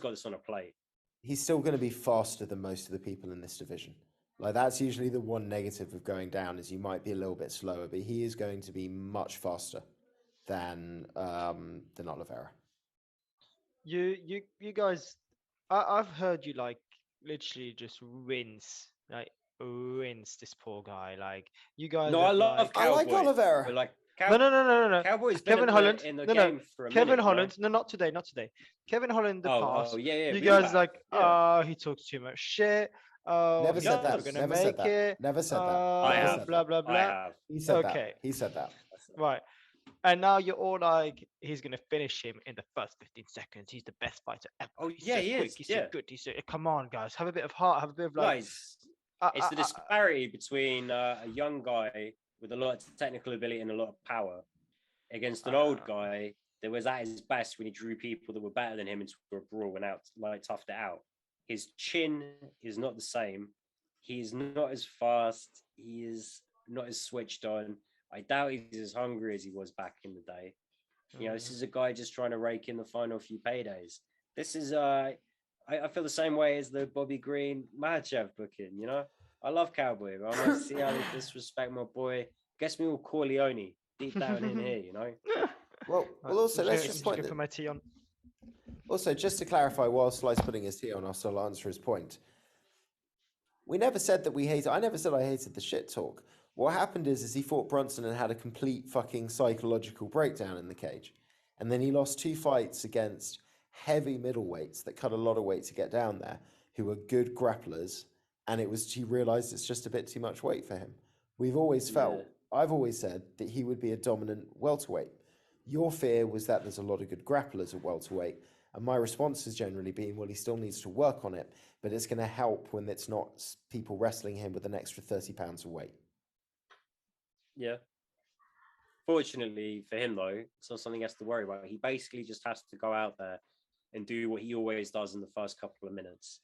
got this on a plate. He's still going to be faster than most of the people in this division. Like, that's usually the one negative of going down, is you might be a little bit slower, but he is going to be much faster than Oliveira. You guys, I've heard you like literally just rinse this poor guy. Like, you guys. No, I love Cowboy. I like Oliveira. Like, no. Cowboy's Kevin Holland. In the game for a Kevin minute, Holland. No, not today. Kevin Holland in the past. Oh, yeah. You guys he talks too much shit. Never said that. Never said that. Never said that. I have. Blah blah blah. He said that. He said that. Right. And now you're all like, he's gonna finish him in the first 15 seconds. He's the best fighter ever. Oh He's yeah, so he quick. is. He's so Yeah, good. He's so. Come on, guys, have a bit of heart. Have a bit of like. guys, it's the disparity between a young guy with a lot of technical ability and a lot of power against an old guy that was at his best when he drew people that were better than him into a brawl and toughed it out. His chin is not the same. He is not as fast. He is not as switched on. I doubt he's as hungry as he was back in the day. This is a guy just trying to rake in the final few paydays. This is I feel the same way as the Bobby Green Makhachev booking. I love Cowboy, but I might see how they disrespect my boy. Guess me all Corleone deep down in here. Well, also let's just point put my tea on. Also, just to clarify, while Slice putting his tea on, I'll answer his point. We never said that we hated. I never said I hated the shit talk. What happened is he fought Brunson and had a complete fucking psychological breakdown in the cage, and then he lost 2 fights against heavy middleweights that cut a lot of weight to get down there, who were good grapplers, and he realized it's just a bit too much weight for him. We've always felt. I've always said that he would be a dominant welterweight. Your fear was that there's a lot of good grapplers at welterweight. And my response has generally been, well, he still needs to work on it, but it's going to help when it's not people wrestling him with an extra 30 pounds of weight. Yeah. Fortunately for him, though, it's not something he has to worry about. He basically just has to go out there and do what he always does in the first couple of minutes.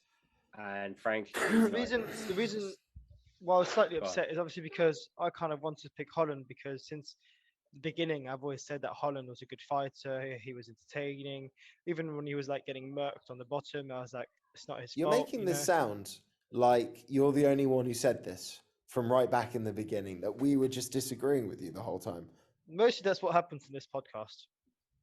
And frankly, the reason why I was slightly upset is obviously because I kind of wanted to pick Holland, because since the beginning I've always said that Holland was a good fighter. He was entertaining. Even when he was like getting murked on the bottom, I was like, it's not his fault. You're making this sound like you're the only one who said this from right back in the beginning, that we were just disagreeing with you the whole time. Mostly that's what happens in this podcast.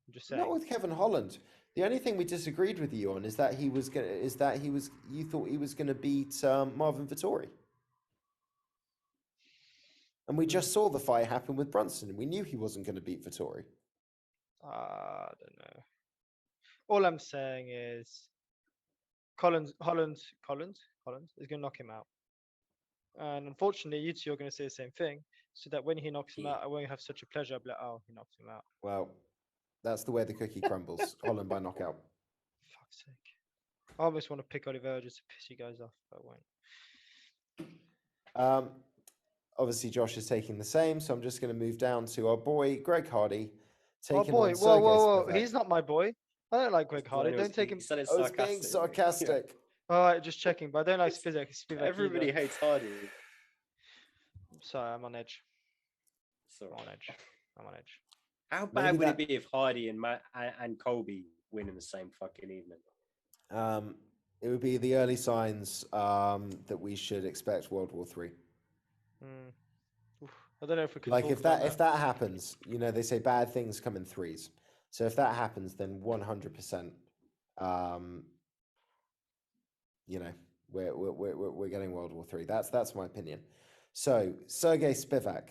I'm just saying. Not with Kevin Holland. The only thing we disagreed with you on is that you thought he was gonna beat Marvin Vettori. And we just saw the fight happen with Brunson. We knew he wasn't going to beat Vettori. I don't know. All I'm saying is Holland is going to knock him out. And unfortunately, you two are going to say the same thing, so that when he knocks him out, I won't have such a pleasure. I'll be like, oh, he knocked him out. Well, that's the way the cookie crumbles. Holland by knockout. Fuck's sake. I almost want to pick Oliver just to piss you guys off, but I won't. Obviously, Josh is taking the same, so I'm just going to move down to our boy, Greg Hardy. Oh, boy. Whoa. He's not my boy. I don't like Greg Hardy. Don't take him. I was being sarcastic. All right, just checking, but I don't like Spivak. Everybody hates Hardy. Sorry, I'm on edge. Sorry. I'm on edge. How bad would it be if Hardy and Colby win in the same fucking evening? It would be the early signs that we should expect World War III. I don't know if we can. Like if that happens, they say bad things come in threes. So if that happens, then 100%, we're getting World War III. That's my opinion. So Sergey Spivak,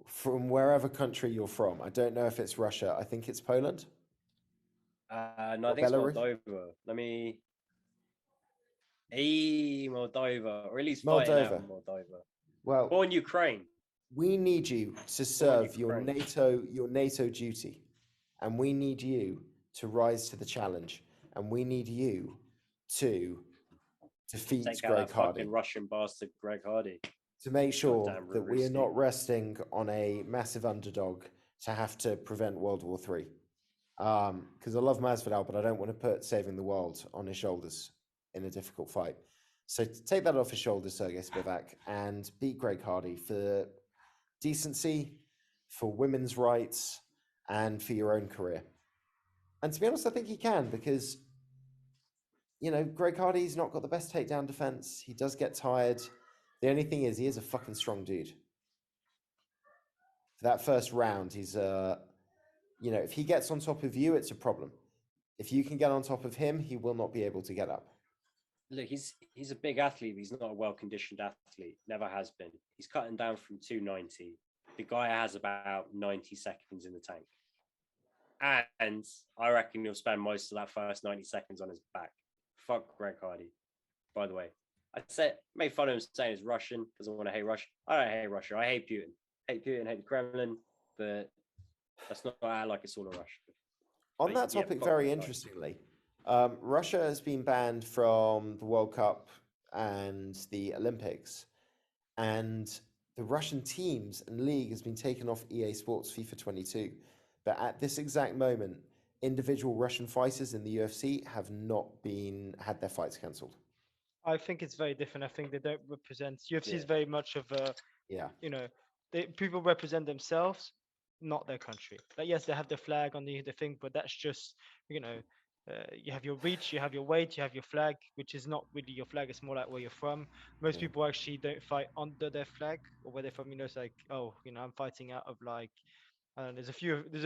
from wherever country you're from, I don't know if it's Russia. I think it's Poland. No, I think Belarus? It's Moldova. Moldova, or at least Moldova. Well, born Ukraine. We need you to serve your NATO duty, and we need you to rise to the challenge, and we need you to defeat Greg Hardy. Russian bastard Greg Hardy. To make sure that we are not resting on a massive underdog to have to prevent World War III. Because I love Masvidal, but I don't want to put saving the world on his shoulders in a difficult fight. So take that off his shoulders, Sergey Spivak, and beat Greg Hardy for decency, for women's rights, and for your own career. And to be honest, I think he can, because, Greg Hardy's not got the best takedown defense. He does get tired. The only thing is, he is a fucking strong dude. For that first round, he's, if he gets on top of you, it's a problem. If you can get on top of him, he will not be able to get up. Look, he's a big athlete, but he's not a well-conditioned athlete. Never has been. He's cutting down from 290. The guy has about 90 seconds in the tank. And I reckon he'll spend most of that first 90 seconds on his back. Fuck Greg Hardy, by the way. I made fun of him saying he's Russian because I want to hate Russia. I don't hate Russia. I hate Putin. Hate the Kremlin. But Let's not act like it's all a Russia. On that Yeah, topic, fuck very that guy. interestingly, Russia has been banned from the World Cup and the Olympics, and the Russian teams and league has been taken off EA Sports FIFA 22. But at this exact moment, individual Russian fighters in the UFC have not had their fights cancelled. I think it's very different. I think they don't represent. UFC is Yeah. very much of a, Yeah. you know, people represent themselves, not their country. Like yes, they have the flag on the thing, but that's just, you know, you have your reach, you have your weight, you have your flag, which is not really your flag. It's more like where you're from. Most Yeah. people actually don't fight under their flag or where they're from. You know, it's like, oh, you know, I'm fighting out of like, there's a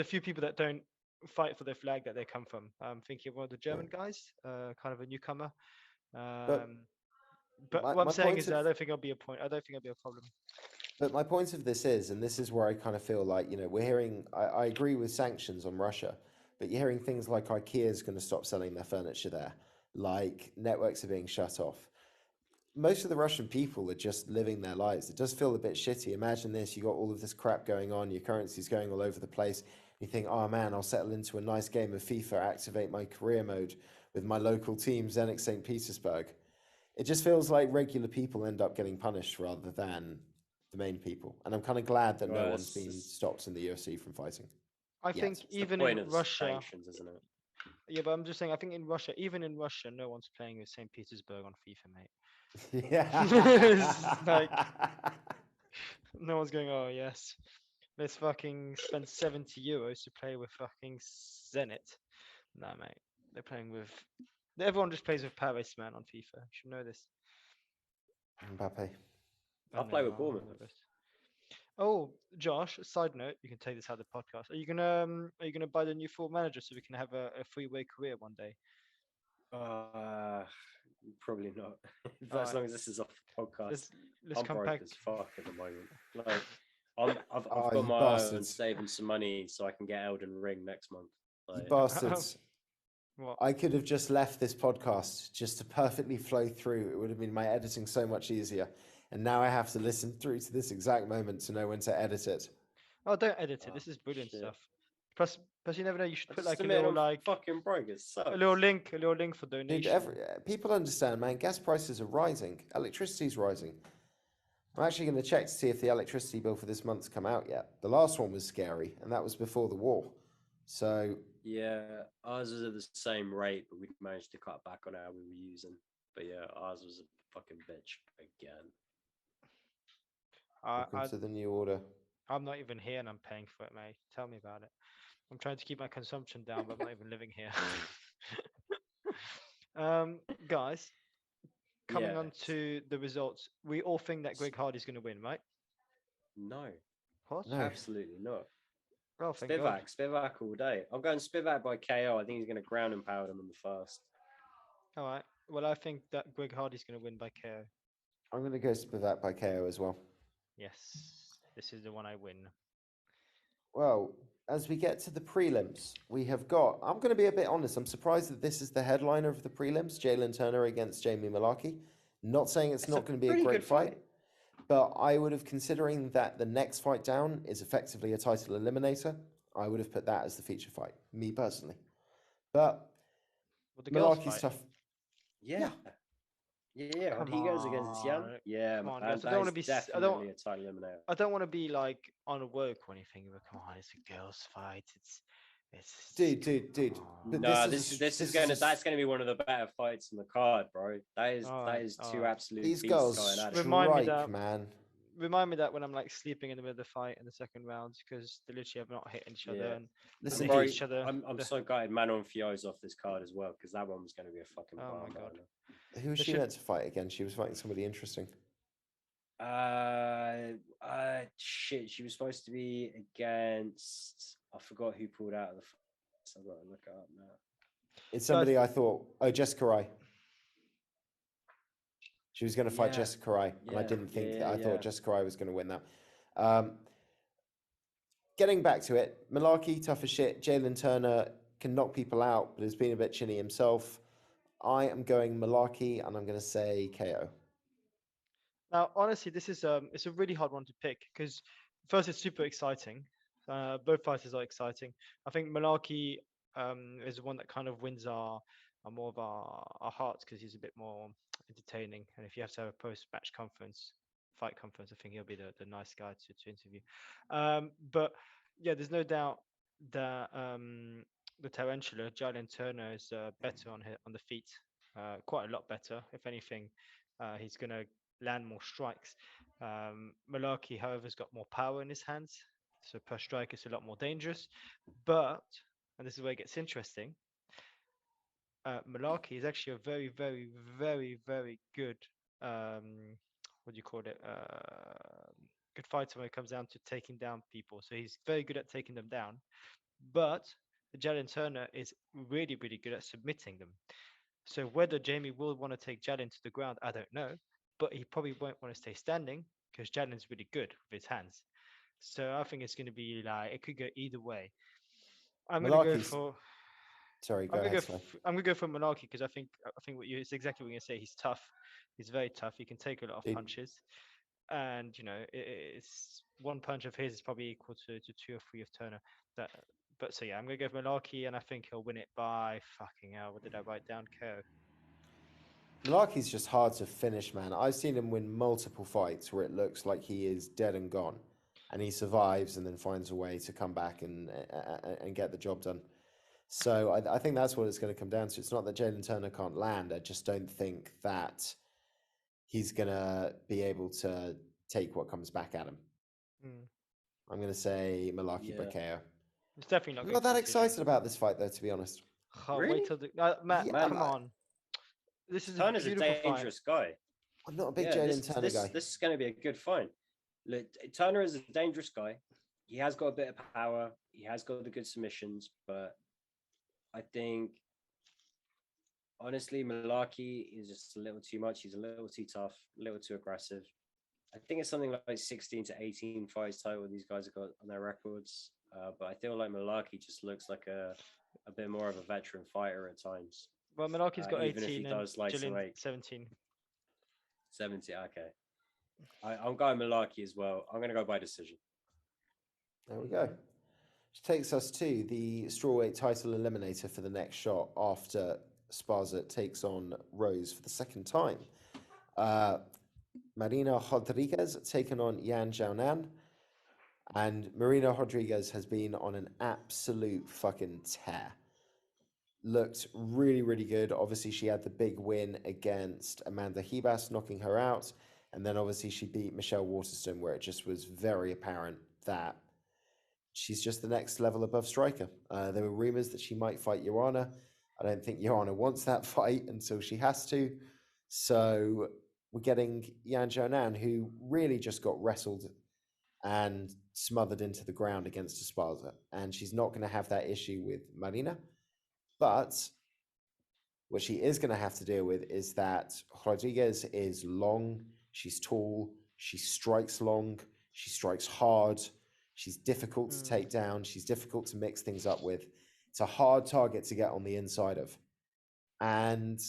few people that don't fight for their flag that they come from. I'm thinking of one of the German guys, kind of a newcomer. But But what I'm my saying point is, of I don't think it'll be a point. I don't think it'll be a problem. But my point of this is, and this is where I kind of feel like, we're hearing, I agree with sanctions on Russia, but you're hearing things like IKEA is going to stop selling their furniture there, like networks are being shut off. Most of the Russian people are just living their lives. It does feel a bit shitty. Imagine this, you got all of this crap going on, your currency's going all over the place. You think, oh man, I'll settle into a nice game of FIFA, activate my career mode with my local team, Zenit St. Petersburg. It just feels like regular people end up getting punished rather than the main people. And I'm kind of glad that no Well, one's been stopped in the UFC from fighting. I Yet. think it's the even point in of Russia, sanctions, isn't it? yeah, but I'm just saying, I think in Russia, even in Russia, no one's playing with St. Petersburg on FIFA, mate. It's like no one's going, oh yes, let's fucking spend 70 euros to play with fucking Zenit. No, mate, they're playing with. Everyone just plays with Paris, man, on FIFA. You should know this. Mbappe. I'll play with Bournemouth. Oh, Josh, side note, you can take this out of the podcast. Are you gonna buy the new full manager so we can have a freeway career one day? Probably not. As Alright. long as this is off the podcast, Let's I'm come broke back. as fuck at the moment. Like, I've Oh, got you my own bastards. saving some money so I can get Elden Ring next month. You Like, bastards. What? I could have just left this podcast just to perfectly flow through. It would have been my editing so much easier. And now I have to listen through to this exact moment to know when to edit it. Oh, don't edit it. oh, This is brilliant shit. stuff. Plus, you never know. You should I put just like a admit little I'm like fucking broke. It sucks. a little link for Dude, donation. people understand, man. Gas prices are rising. Electricity's rising. I'm actually going to check to see if the electricity bill for this month's come out yet. The last one was scary, and that was before the war. So Yeah, ours was at the same rate, but we managed to cut back on how we were using. But yeah, ours was a fucking bitch again. welcome to the new order. I'm not even here and I'm paying for it, mate. Tell me about it. I'm trying to keep my consumption down, but I'm not even living here. Guys, coming Yeah. on to the results, we all think that Greg Hardy's going to win, right? No, What? No. absolutely not. Oh, thank God. Spivak all day. I'm going Spivak by KO. I think he's going to ground and pound him in the first. All right. Well, I think that Greg Hardy's going to win by KO. I'm going to go Spivak by KO as well. Yes, this is the one I win. Well, as we get to the prelims, we have got, I'm going to be a bit honest, I'm surprised that this is the headliner of the prelims, Jalen Turner against Jamie Malarkey. Not saying it's not going to be a great fight, but I would have, considering that the next fight down is effectively a title eliminator, I would have put that as the feature fight, me personally. But Malarkey's tough. Yeah. Come He goes against Jan. on. Yeah, Come on, man. guys. I don't want to be. Definitely a title eliminator. I don't want to be like unwoke or anything. But come on, it's a girls' fight. It's. Dude. But No, that's gonna be one of the better fights in the card, bro. That is two absolute these beasts girls going at it. strike, man. Remind me that when I'm like sleeping in the middle of the fight in the second round because they literally have not hit each other and Listen, they hit each other. I'm so gutted Manon Fio's off this card as well because that one was going to be a fucking. Oh my God. Who was she meant to fight again? She was fighting somebody interesting. Shit. She was supposed to be against. I forgot who pulled out of the. So I've got to look it up now. It's somebody I thought. Oh, Jessica Rai. She was going to fight Jessica Rai, and I didn't think that. I thought Jessica Rai was going to win that. Getting back to it, Malarkey, tough as shit. Jalen Turner can knock people out, but has been a bit chinny himself. I am going Malarkey, and I'm going to say KO. Now, honestly, this is it's a really hard one to pick because first it's super exciting. Both fighters are exciting. I think Malarkey is the one that kind of wins more of our hearts because he's a bit more entertaining. And if you have to have a post-match fight conference, I think he'll be the nice guy to interview. But yeah, there's no doubt that the tarantula, Jalen Turner, is better on the feet, quite a lot better. If anything, he's going to land more strikes. Malarkey, however, has got more power in his hands, so per strike it's a lot more dangerous. But, and this is where it gets interesting, Malarkey is actually a very, very, very, very good, what do you call it? Good fighter when it comes down to taking down people. So he's very good at taking them down. But Jalen Turner is really, really good at submitting them. So whether Jamie will want to take Jalen to the ground, I don't know. But he probably won't want to stay standing because Jalen's really good with his hands. So I think it's going to be like it could go either way. I'm going to go for. Sorry, go ahead. I'm gonna go for Malarkey because I think it's exactly what you're gonna say. He's tough. He's very tough. He can take a lot of punches, and it's one punch of his is probably equal to 2 or 3 of Turner. But so yeah, I'm gonna go for Malarkey, and I think he'll win it by fucking hell. What did I write down? KO. Malarkey's just hard to finish, man. I've seen him win multiple fights where it looks like he is dead and gone, and he survives and then finds a way to come back and get the job done. So I think that's what it's going to come down to. It's not that Jalen Turner can't land. I just don't think that he's going to be able to take what comes back at him. I'm going to say Malarkey by KO. It's definitely not. I'm not that excited about this fight, though, to be honest. Really? Wait till Matt, come on. This is Turner's a dangerous guy. I'm not a big Jalen Turner guy. This is going to be a good fight. Look, Turner is a dangerous guy. He has got a bit of power. He has got the good submissions, but I think, honestly, Malarkey is just a little too much. He's a little too tough, a little too aggressive. I think it's something like 16 to 18 fights total these guys have got on their records. But I feel like Malarkey just looks like a bit more of a veteran fighter at times. Well, Malarkey's got 18 even if he does like 17. 70, okay. I'm going Malarkey as well. I'm going to go by decision. There we go. Which takes us to the strawweight title eliminator for the next shot after Esparza takes on Rose for the second time. Marina Rodriguez taken on Yan Xiaonan. And Marina Rodriguez has been on an absolute fucking tear. Looked really, really good. Obviously, she had the big win against Amanda Ribas, knocking her out. And then obviously she beat Michelle Waterston, where it just was very apparent that she's just the next level above striker. There were rumors that she might fight Joanna. I don't think Joanna wants that fight until she has to. So we're getting Yan Xiaonan, who really just got wrestled and smothered into the ground against Esparza. And she's not going to have that issue with Marina. But what she is going to have to deal with is that Rodriguez is long, she's tall, she strikes long, she strikes hard, she's difficult to take down, she's difficult to mix things up with. It's a hard target to get on the inside of. And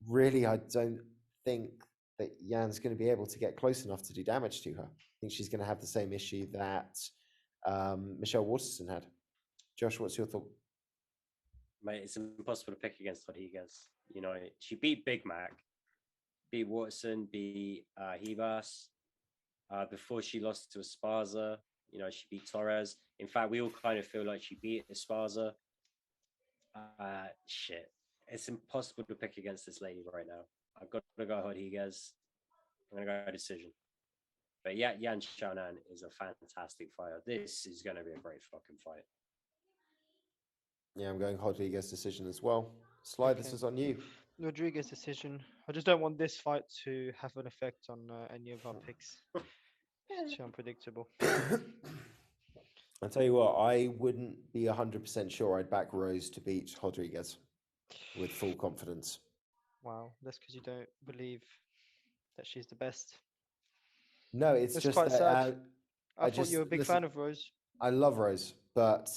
really, I don't think that Yan's going to be able to get close enough to do damage to her. I think she's going to have the same issue that Michelle Waterston had. Josh, what's your thought? Mate, it's impossible to pick against Rodriguez. She beat Big Mac, beat Waterson, beat Ribas. Before she lost to Esparza, she beat Torres. In fact, we all kind of feel like she beat Esparza. Shit. It's impossible to pick against this lady right now. I've got to go Rodriguez. I'm going to go decision. But yeah, Yan Xiaonan is a fantastic fighter. This is going to be a great fucking fight. Yeah, I'm going Rodriguez decision as well. Sly, this is on you. Rodriguez decision. I just don't want this fight to have an effect on any of our picks. It's too unpredictable. I'll tell you what, I wouldn't be 100% sure I'd back Rose to beat Rodriguez with full confidence. Wow, that's because you don't believe that she's the best. No, it's that's just quite that sad. I thought you were a big fan of Rose. I love Rose, but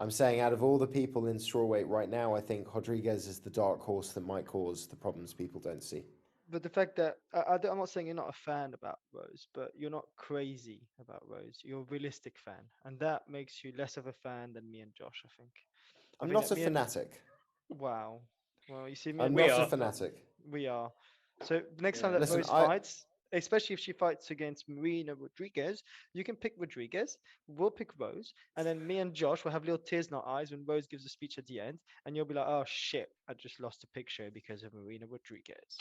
I'm saying out of all the people in strawweight right now, I think Rodriguez is the dark horse that might cause the problems people don't see. but the fact that I'm not saying you're not a fan about Rose, but you're not crazy about Rose. You're a realistic fan, and that makes you less of a fan than me and Josh. I think. I I'm think not that a me and fanatic. wow. Well, you see, me I'm and We not Josh a are. fanatic. we are. So the next time Yeah. that Listen, Rose fights, especially if she fights against Marina Rodriguez, you can pick Rodriguez. We'll pick Rose, and then me and Josh will have little tears in our eyes when Rose gives a speech at the end, and you'll be like, "Oh shit, I just lost a picture because of Marina Rodriguez."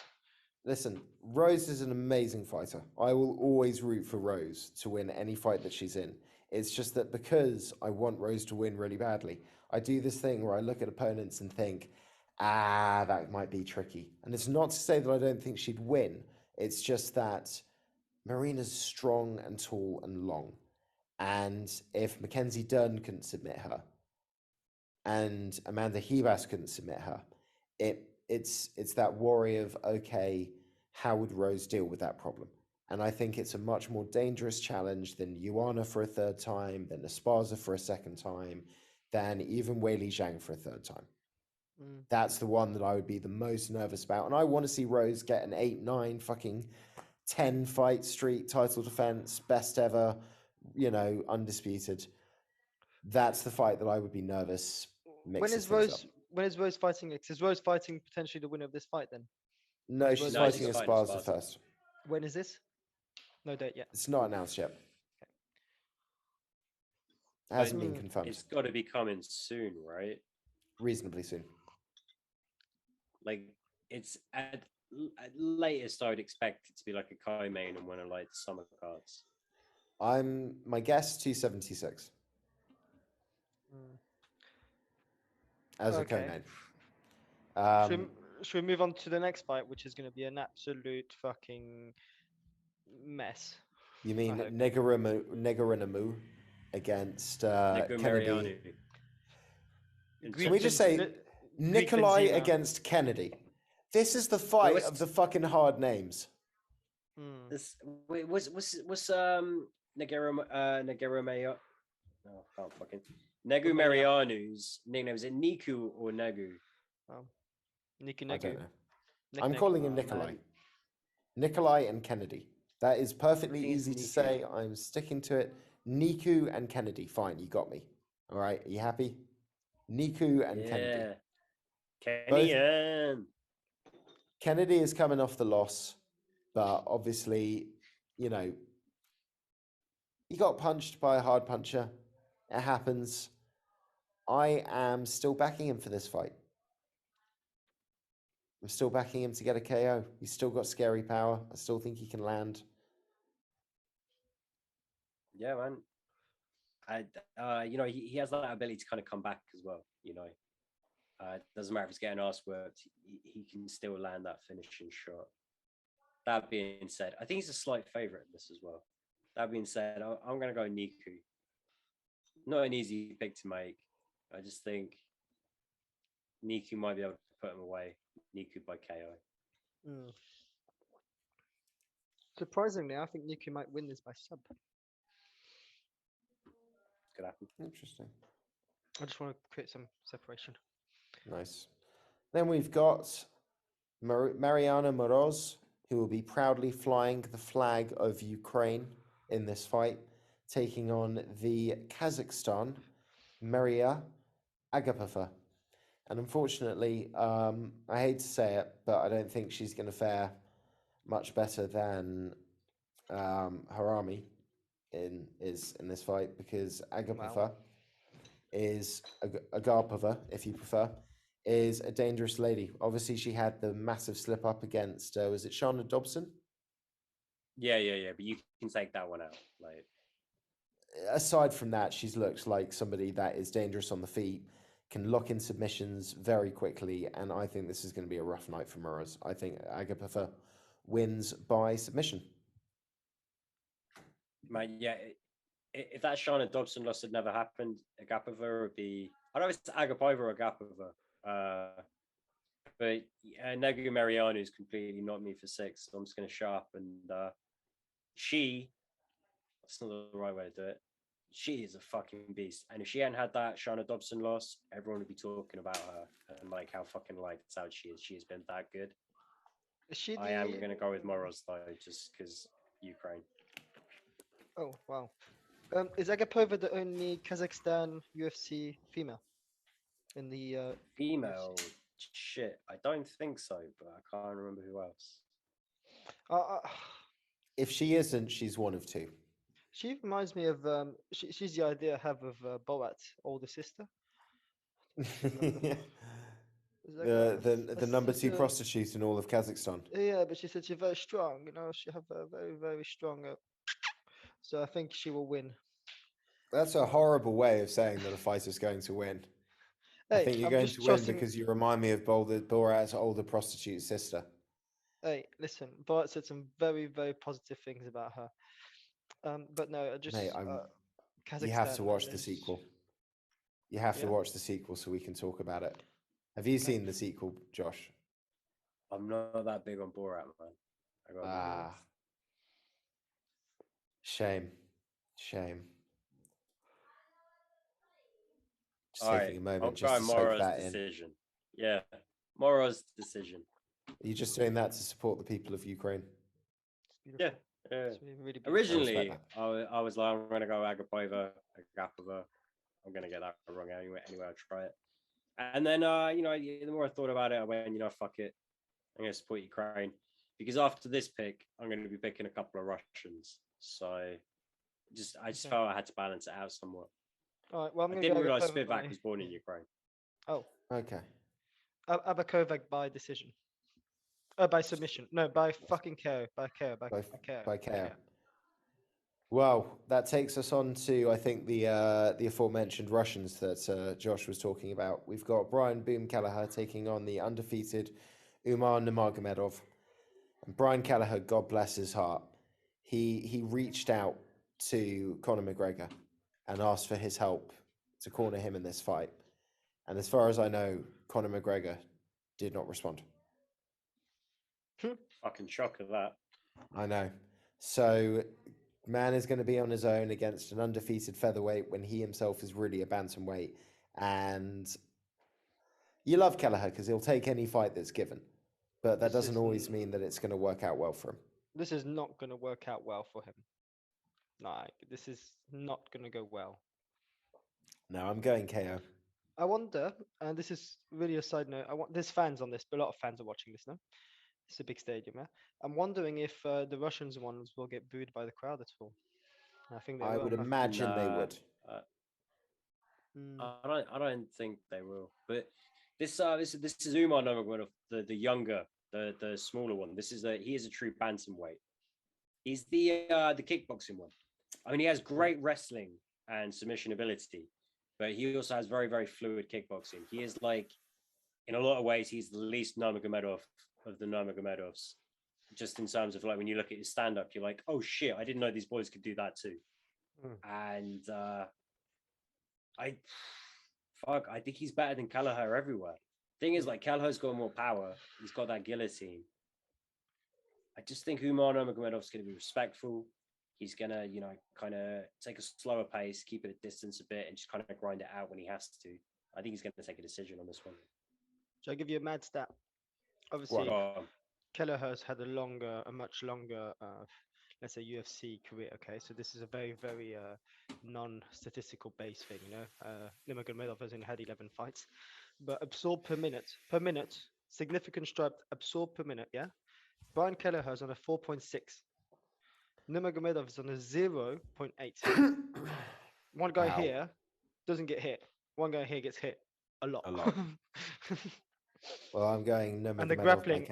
listen, Rose is an amazing fighter. I will always root for Rose to win any fight that she's in. It's just that because I want Rose to win really badly, I do this thing where I look at opponents and think, that might be tricky. And it's not to say that I don't think she'd win. It's just that Marina's strong and tall and long. And if Mackenzie Dern couldn't submit her and Amanda Hebas couldn't submit her, it's that worry of, okay, how would Rose deal with that problem? And I think it's a much more dangerous challenge than Ioana for a third time, than Esparza for a second time, than even Weili Zhang for a third time. Mm. That's the one that I would be the most nervous about. And I want to see Rose get an 8, 9, fucking 10 fight streak, title defense, best ever, undisputed. That's the fight that I would be nervous When mixes is things up. Rose? When is Rose fighting next? Is Rose fighting potentially the winner of this fight then? Or No, is she's Rose No, fighting? she's fighting fighting Esparza Sparta. first. When is this? No date yet. It's not announced yet. It But hasn't been Mm. confirmed. it's got to be coming soon, right? Reasonably soon. Like it's at latest, I would expect it to be like a co-main and one of like the summer cards. My guess 276 Mm. as a Okay. co-main. Should we move on to the next fight, which is going to be an absolute fucking mess? You I mean hope. Negarinamu against Nego Kennedy? Mariano. Can we just say Greek Nikolai Benzema. against Kennedy? This is the Wait, fight of the fucking hard names. Mm. this? Wait, was Negero Mayo? Oh, I can't fucking. Negu Romania. Mariano's nickname, is it Niku or Negu? Niku I Negu. don't know. Nick I'm Neg. calling him Oh, Nikolai. man. Nikolai and Kennedy. That is perfectly I think it's easy to Niku. say. I'm sticking to it. Niku and Kennedy. Fine, you got me. All right, are you happy? Niku and Kennedy. Yeah. Both Kenyan. Kennedy is coming off the loss, but obviously, he got punched by a hard puncher. It happens. I am still backing him for this fight. I'm still backing him to get a KO. He's still got scary power. I still think he can land. Yeah, man. He has that ability to kind of come back as well. It doesn't matter if he's getting ass worked, he can still land that finishing shot. That being said, I think he's a slight favorite in this as well. That being said, I'm going to go Niku. Not an easy pick to make. I just think Niku might be able to put him away. Niku by KO. Mm. Surprisingly, I think Niku might win this by sub. Could happen. Interesting. I just want to create some separation. Nice. Then we've got Mariana Moroz, who will be proudly flying the flag of Ukraine in this fight, taking on the Kazakhstan, Maria Agapova. And unfortunately, I hate to say it, but I don't think she's going to fare much better than Harami in this fight, because Agapova is Agapova, if you prefer, is a dangerous lady. Obviously, she had the massive slip up against was it Shana Dobson? Yeah. But you can take that one out. Like, aside from that, she's looked like somebody that is dangerous on the feet, can lock in submissions very quickly, and I think this is going to be a rough night for Murras. I think Agapova wins by submission. man, yeah. If that Shana Dobson loss had never happened, Agapova would be. I don't know if it's Agapova or Agapova. But Negu Mariano is completely not me for six. So I'm just going to shut up. And that's not the right way to do it. She is a fucking beast. And if she hadn't had that Shana Dobson loss, everyone would be talking about her and like how fucking lights out she is. She has been that good. I am going to go with Moroz though, just because Ukraine. Oh wow. Is Agapova the only Kazakhstan UFC female in the Female? UFC? Shit, I don't think so, but I can't remember who else. Uh, If she isn't, she's one of two. she reminds me of she's the idea I have of Boat's older sister. The number two prostitute in all of Kazakhstan. Yeah, but she said she's very strong. You know, she have a very very strong. So I think she will win. That's a horrible way of saying that a fighter's going to win. Hey, I think you're going to win because you remind me of Borat's older prostitute sister. Hey, listen, Borat said some very very positive things about her. But no, I just Mate, Kazakhstan. you have to watch the sequel. You have to watch the sequel so we can talk about it. Have you seen the sequel, Josh? I'm not that big on Borat, man. Shame. Just All taking a moment I'll just to soak that decision. Yeah, Moroz decision. Are you just doing that to support the people of Ukraine? Yeah. Really originally, I was like, I'm going to go Agapova. I'm going to get that wrong anyway. I'll try it. And then, the more I thought about it, I went, fuck it. I'm going to support Ukraine. Because after this pick, I'm going to be picking a couple of Russians. So I just felt I had to balance it out somewhat. All right, well, I didn't realize Spivak was born in Ukraine. Oh. Okay. Abakovac by decision. By submission. No, by fucking KO. By KO. By KO. Well, that takes us on to, I think, the aforementioned Russians that Josh was talking about. We've got Brian Boom Kelleher taking on the undefeated Umar Nurmagomedov. And Brian Kelleher, God bless his heart, he reached out to Conor McGregor and asked for his help to corner him in this fight. And as far as I know, Conor McGregor did not respond. Fucking shock of that. I know. So, man is going to be on his own against an undefeated featherweight when he himself is really a bantamweight. And you love Kelleher because he'll take any fight that's given. But that doesn't always mean that it's going to work out well for him. This is not going to work out well for him. Like, this is not going to go well. No, I'm going KO. I wonder, and this is really a side note, there's fans on this, but a lot of fans are watching this now. It's a big stadium, yeah? I'm wondering if the Russians ones will get booed by the crowd at all. I think they will. I would imagine they would. I don't think they will. But this is Umar Nurmagomedov, the younger, the smaller one. He is a true bantamweight. He's the kickboxing one. I mean, he has great wrestling and submission ability, but he also has very, very fluid kickboxing. He is like, in a lot of ways, he's the least Nurmagomedov of the Nurmagomedovs. Just in terms of like, when you look at his stand-up, you're like, oh shit, I didn't know these boys could do that too. And I think he's better than Kelleher everywhere. Thing is, like, Kelleher's got more power. He's got that guillotine. I just think Umar Nurmagomedov's going to be respectful. He's going to, kind of take a slower pace, keep it at distance a bit, and just kind of grind it out when he has to. I think he's going to take a decision on this one. Shall I give you a mad stat? Obviously, Kelleher's had a much longer, let's say, UFC career. Okay, so this is a very, very non-statistical based thing. Nurmagomedov has only had 11 fights, but absorbed per minute, significant strike absorbed per minute. Yeah, Brian Kelleher's on a 4.6. Nurmagomedov is on a 0.8. One guy here doesn't get hit. One guy here gets hit a lot. Well, I'm going Nurmagomedov. And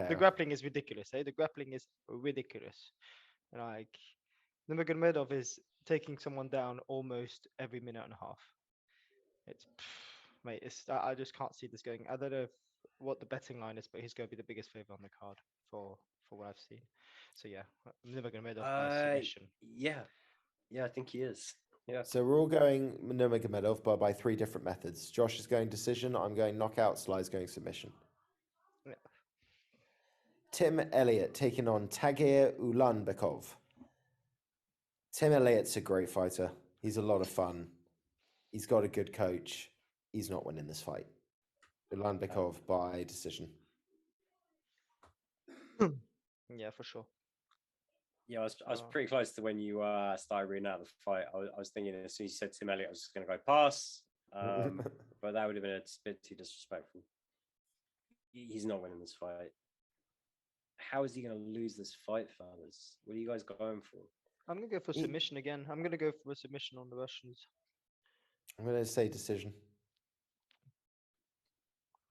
the grappling is ridiculous. The grappling is ridiculous. Like, Nurmagomedov is taking someone down almost every minute and a half. Mate, I just can't see this going. I don't know what the betting line is, but he's going to be the biggest favorite on the card for what I've seen. So yeah, Nurmagomedov by submission. Yeah, I think he is. Yeah. So we're all going Nurmagomedov by 3 different methods. Josh is going decision. I'm going knockout. Sly's going submission. Yeah. Tim Elliott taking on Tagir Ulanbekov. Tim Elliott's a great fighter. He's a lot of fun. He's got a good coach. He's not winning this fight. Ulanbekov by decision. Yeah, for sure. Yeah, I was pretty close to when you started reading out the fight. I was thinking as soon as you said Tim Elliott, I was just going to go pass. But that would have been a bit too disrespectful. He's not winning this fight. How is he going to lose this fight, fellas? What are you guys going for? I'm going to go for submission again. I'm going to go for a submission on the Russians. I'm going to say decision.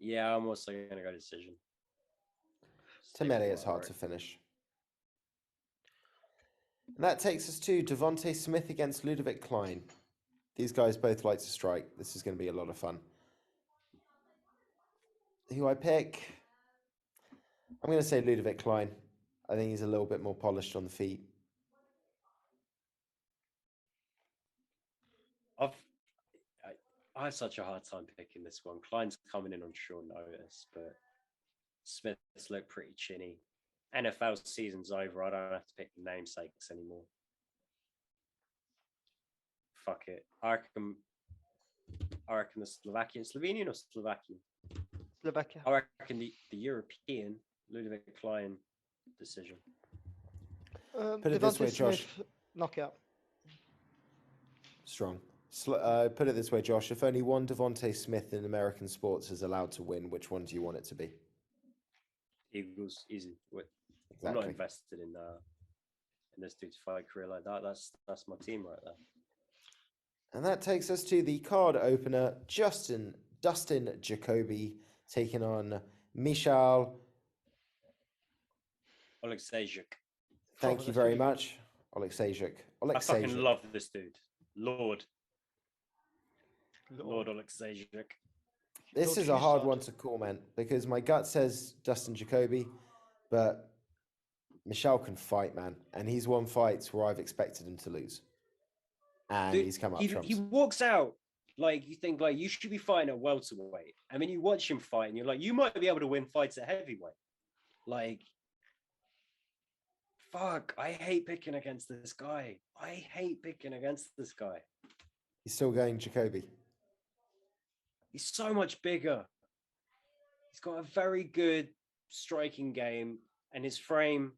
Yeah, I'm also going to go decision. Tim Elliott's hard to finish. And that takes us to Devontae Smith against Ludovic Klein. These guys both like to strike. This is going to be a lot of fun. Who I pick? I'm going to say Ludovic Klein. I think he's a little bit more polished on the feet. I had such a hard time picking this one. Klein's coming in on short notice, but Smith's look pretty chinny. NFL season's over. I don't have to pick namesakes anymore. Fuck it. I reckon the Slovenian or Slovakian? Slovakia. I reckon the European Ludovic Klein decision. Put it this way, Josh. Knockout. Strong. Put it this way, Josh. If only one Devontae Smith in American sports is allowed to win, which one do you want it to be? Eagles, easy. Exactly. I'm not invested in this dude's fight career like that. That's my team right there. And that takes us to the card opener, Dustin Jacoby taking on Michal Oleksiejczuk. Thank you very much, Oleksiejczuk. I fucking love this dude. Lord Oleksiejczuk. This is a hard one to comment because my gut says Dustin Jacoby, but Michal can fight, man. And he's won fights where I've expected him to lose. And dude, he's come up trumps. He walks out like you think like you should be fighting at welterweight. I mean, you watch him fight and you're like, you might be able to win fights at heavyweight. Like, fuck, I hate picking against this guy. He's still going Jacoby. He's so much bigger. He's got a very good striking game, and his frame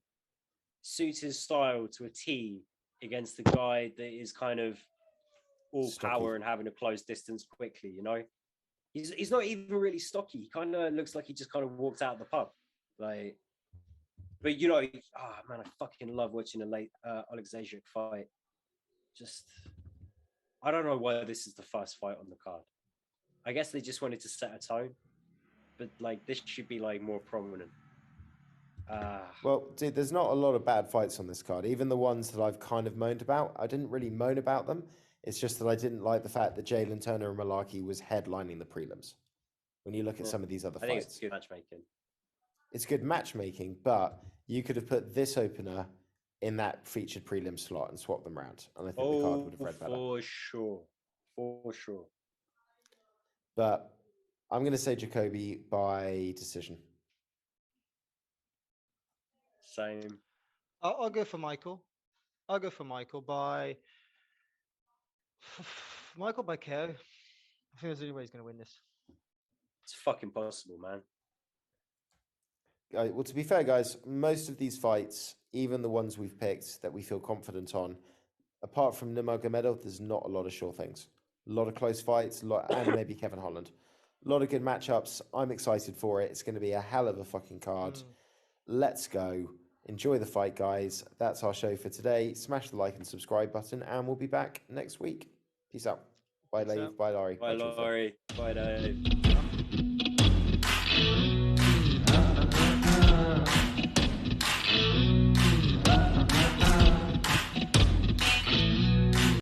suits his style to a T against the guy that is kind of all power and having a close distance quickly, you know? He's not even really stocky. He kind of looks like he just kind of walked out of the pub. Like, but you know, man, I fucking love watching a late Oleksiejczuk fight. Just, I don't know why this is the first fight on the card. I guess they just wanted to set a tone, but like this should be like more prominent. Well, dude, there's not a lot of bad fights on this card. Even the ones that I've kind of moaned about, I didn't really moan about them. It's just that I didn't like the fact that Jalen Turner and Malarkey was headlining the prelims. When you look at some of these other fights, think it's good matchmaking. It's good matchmaking, but you could have put this opener in that featured prelim slot and swapped them around, and I think the card would have read better. For sure. But I'm going to say Jacoby by decision. Same. I'll go for Michael. I'll go for Michael by KO. I think there's the only way he's going to win this. It's fucking possible, man. Well, to be fair, guys, most of these fights, even the ones we've picked that we feel confident on, apart from Nurmagomedov, there's not a lot of sure things. A lot of close fights, and maybe Kevin Holland. A lot of good matchups. I'm excited for it. It's going to be a hell of a fucking card. Let's go. Enjoy the fight, guys. That's our show for today. Smash the like and subscribe button, and we'll be back next week. Peace out. Bye, Dave. Bye, Laurie. Bye, Laurie. Bye, Dave.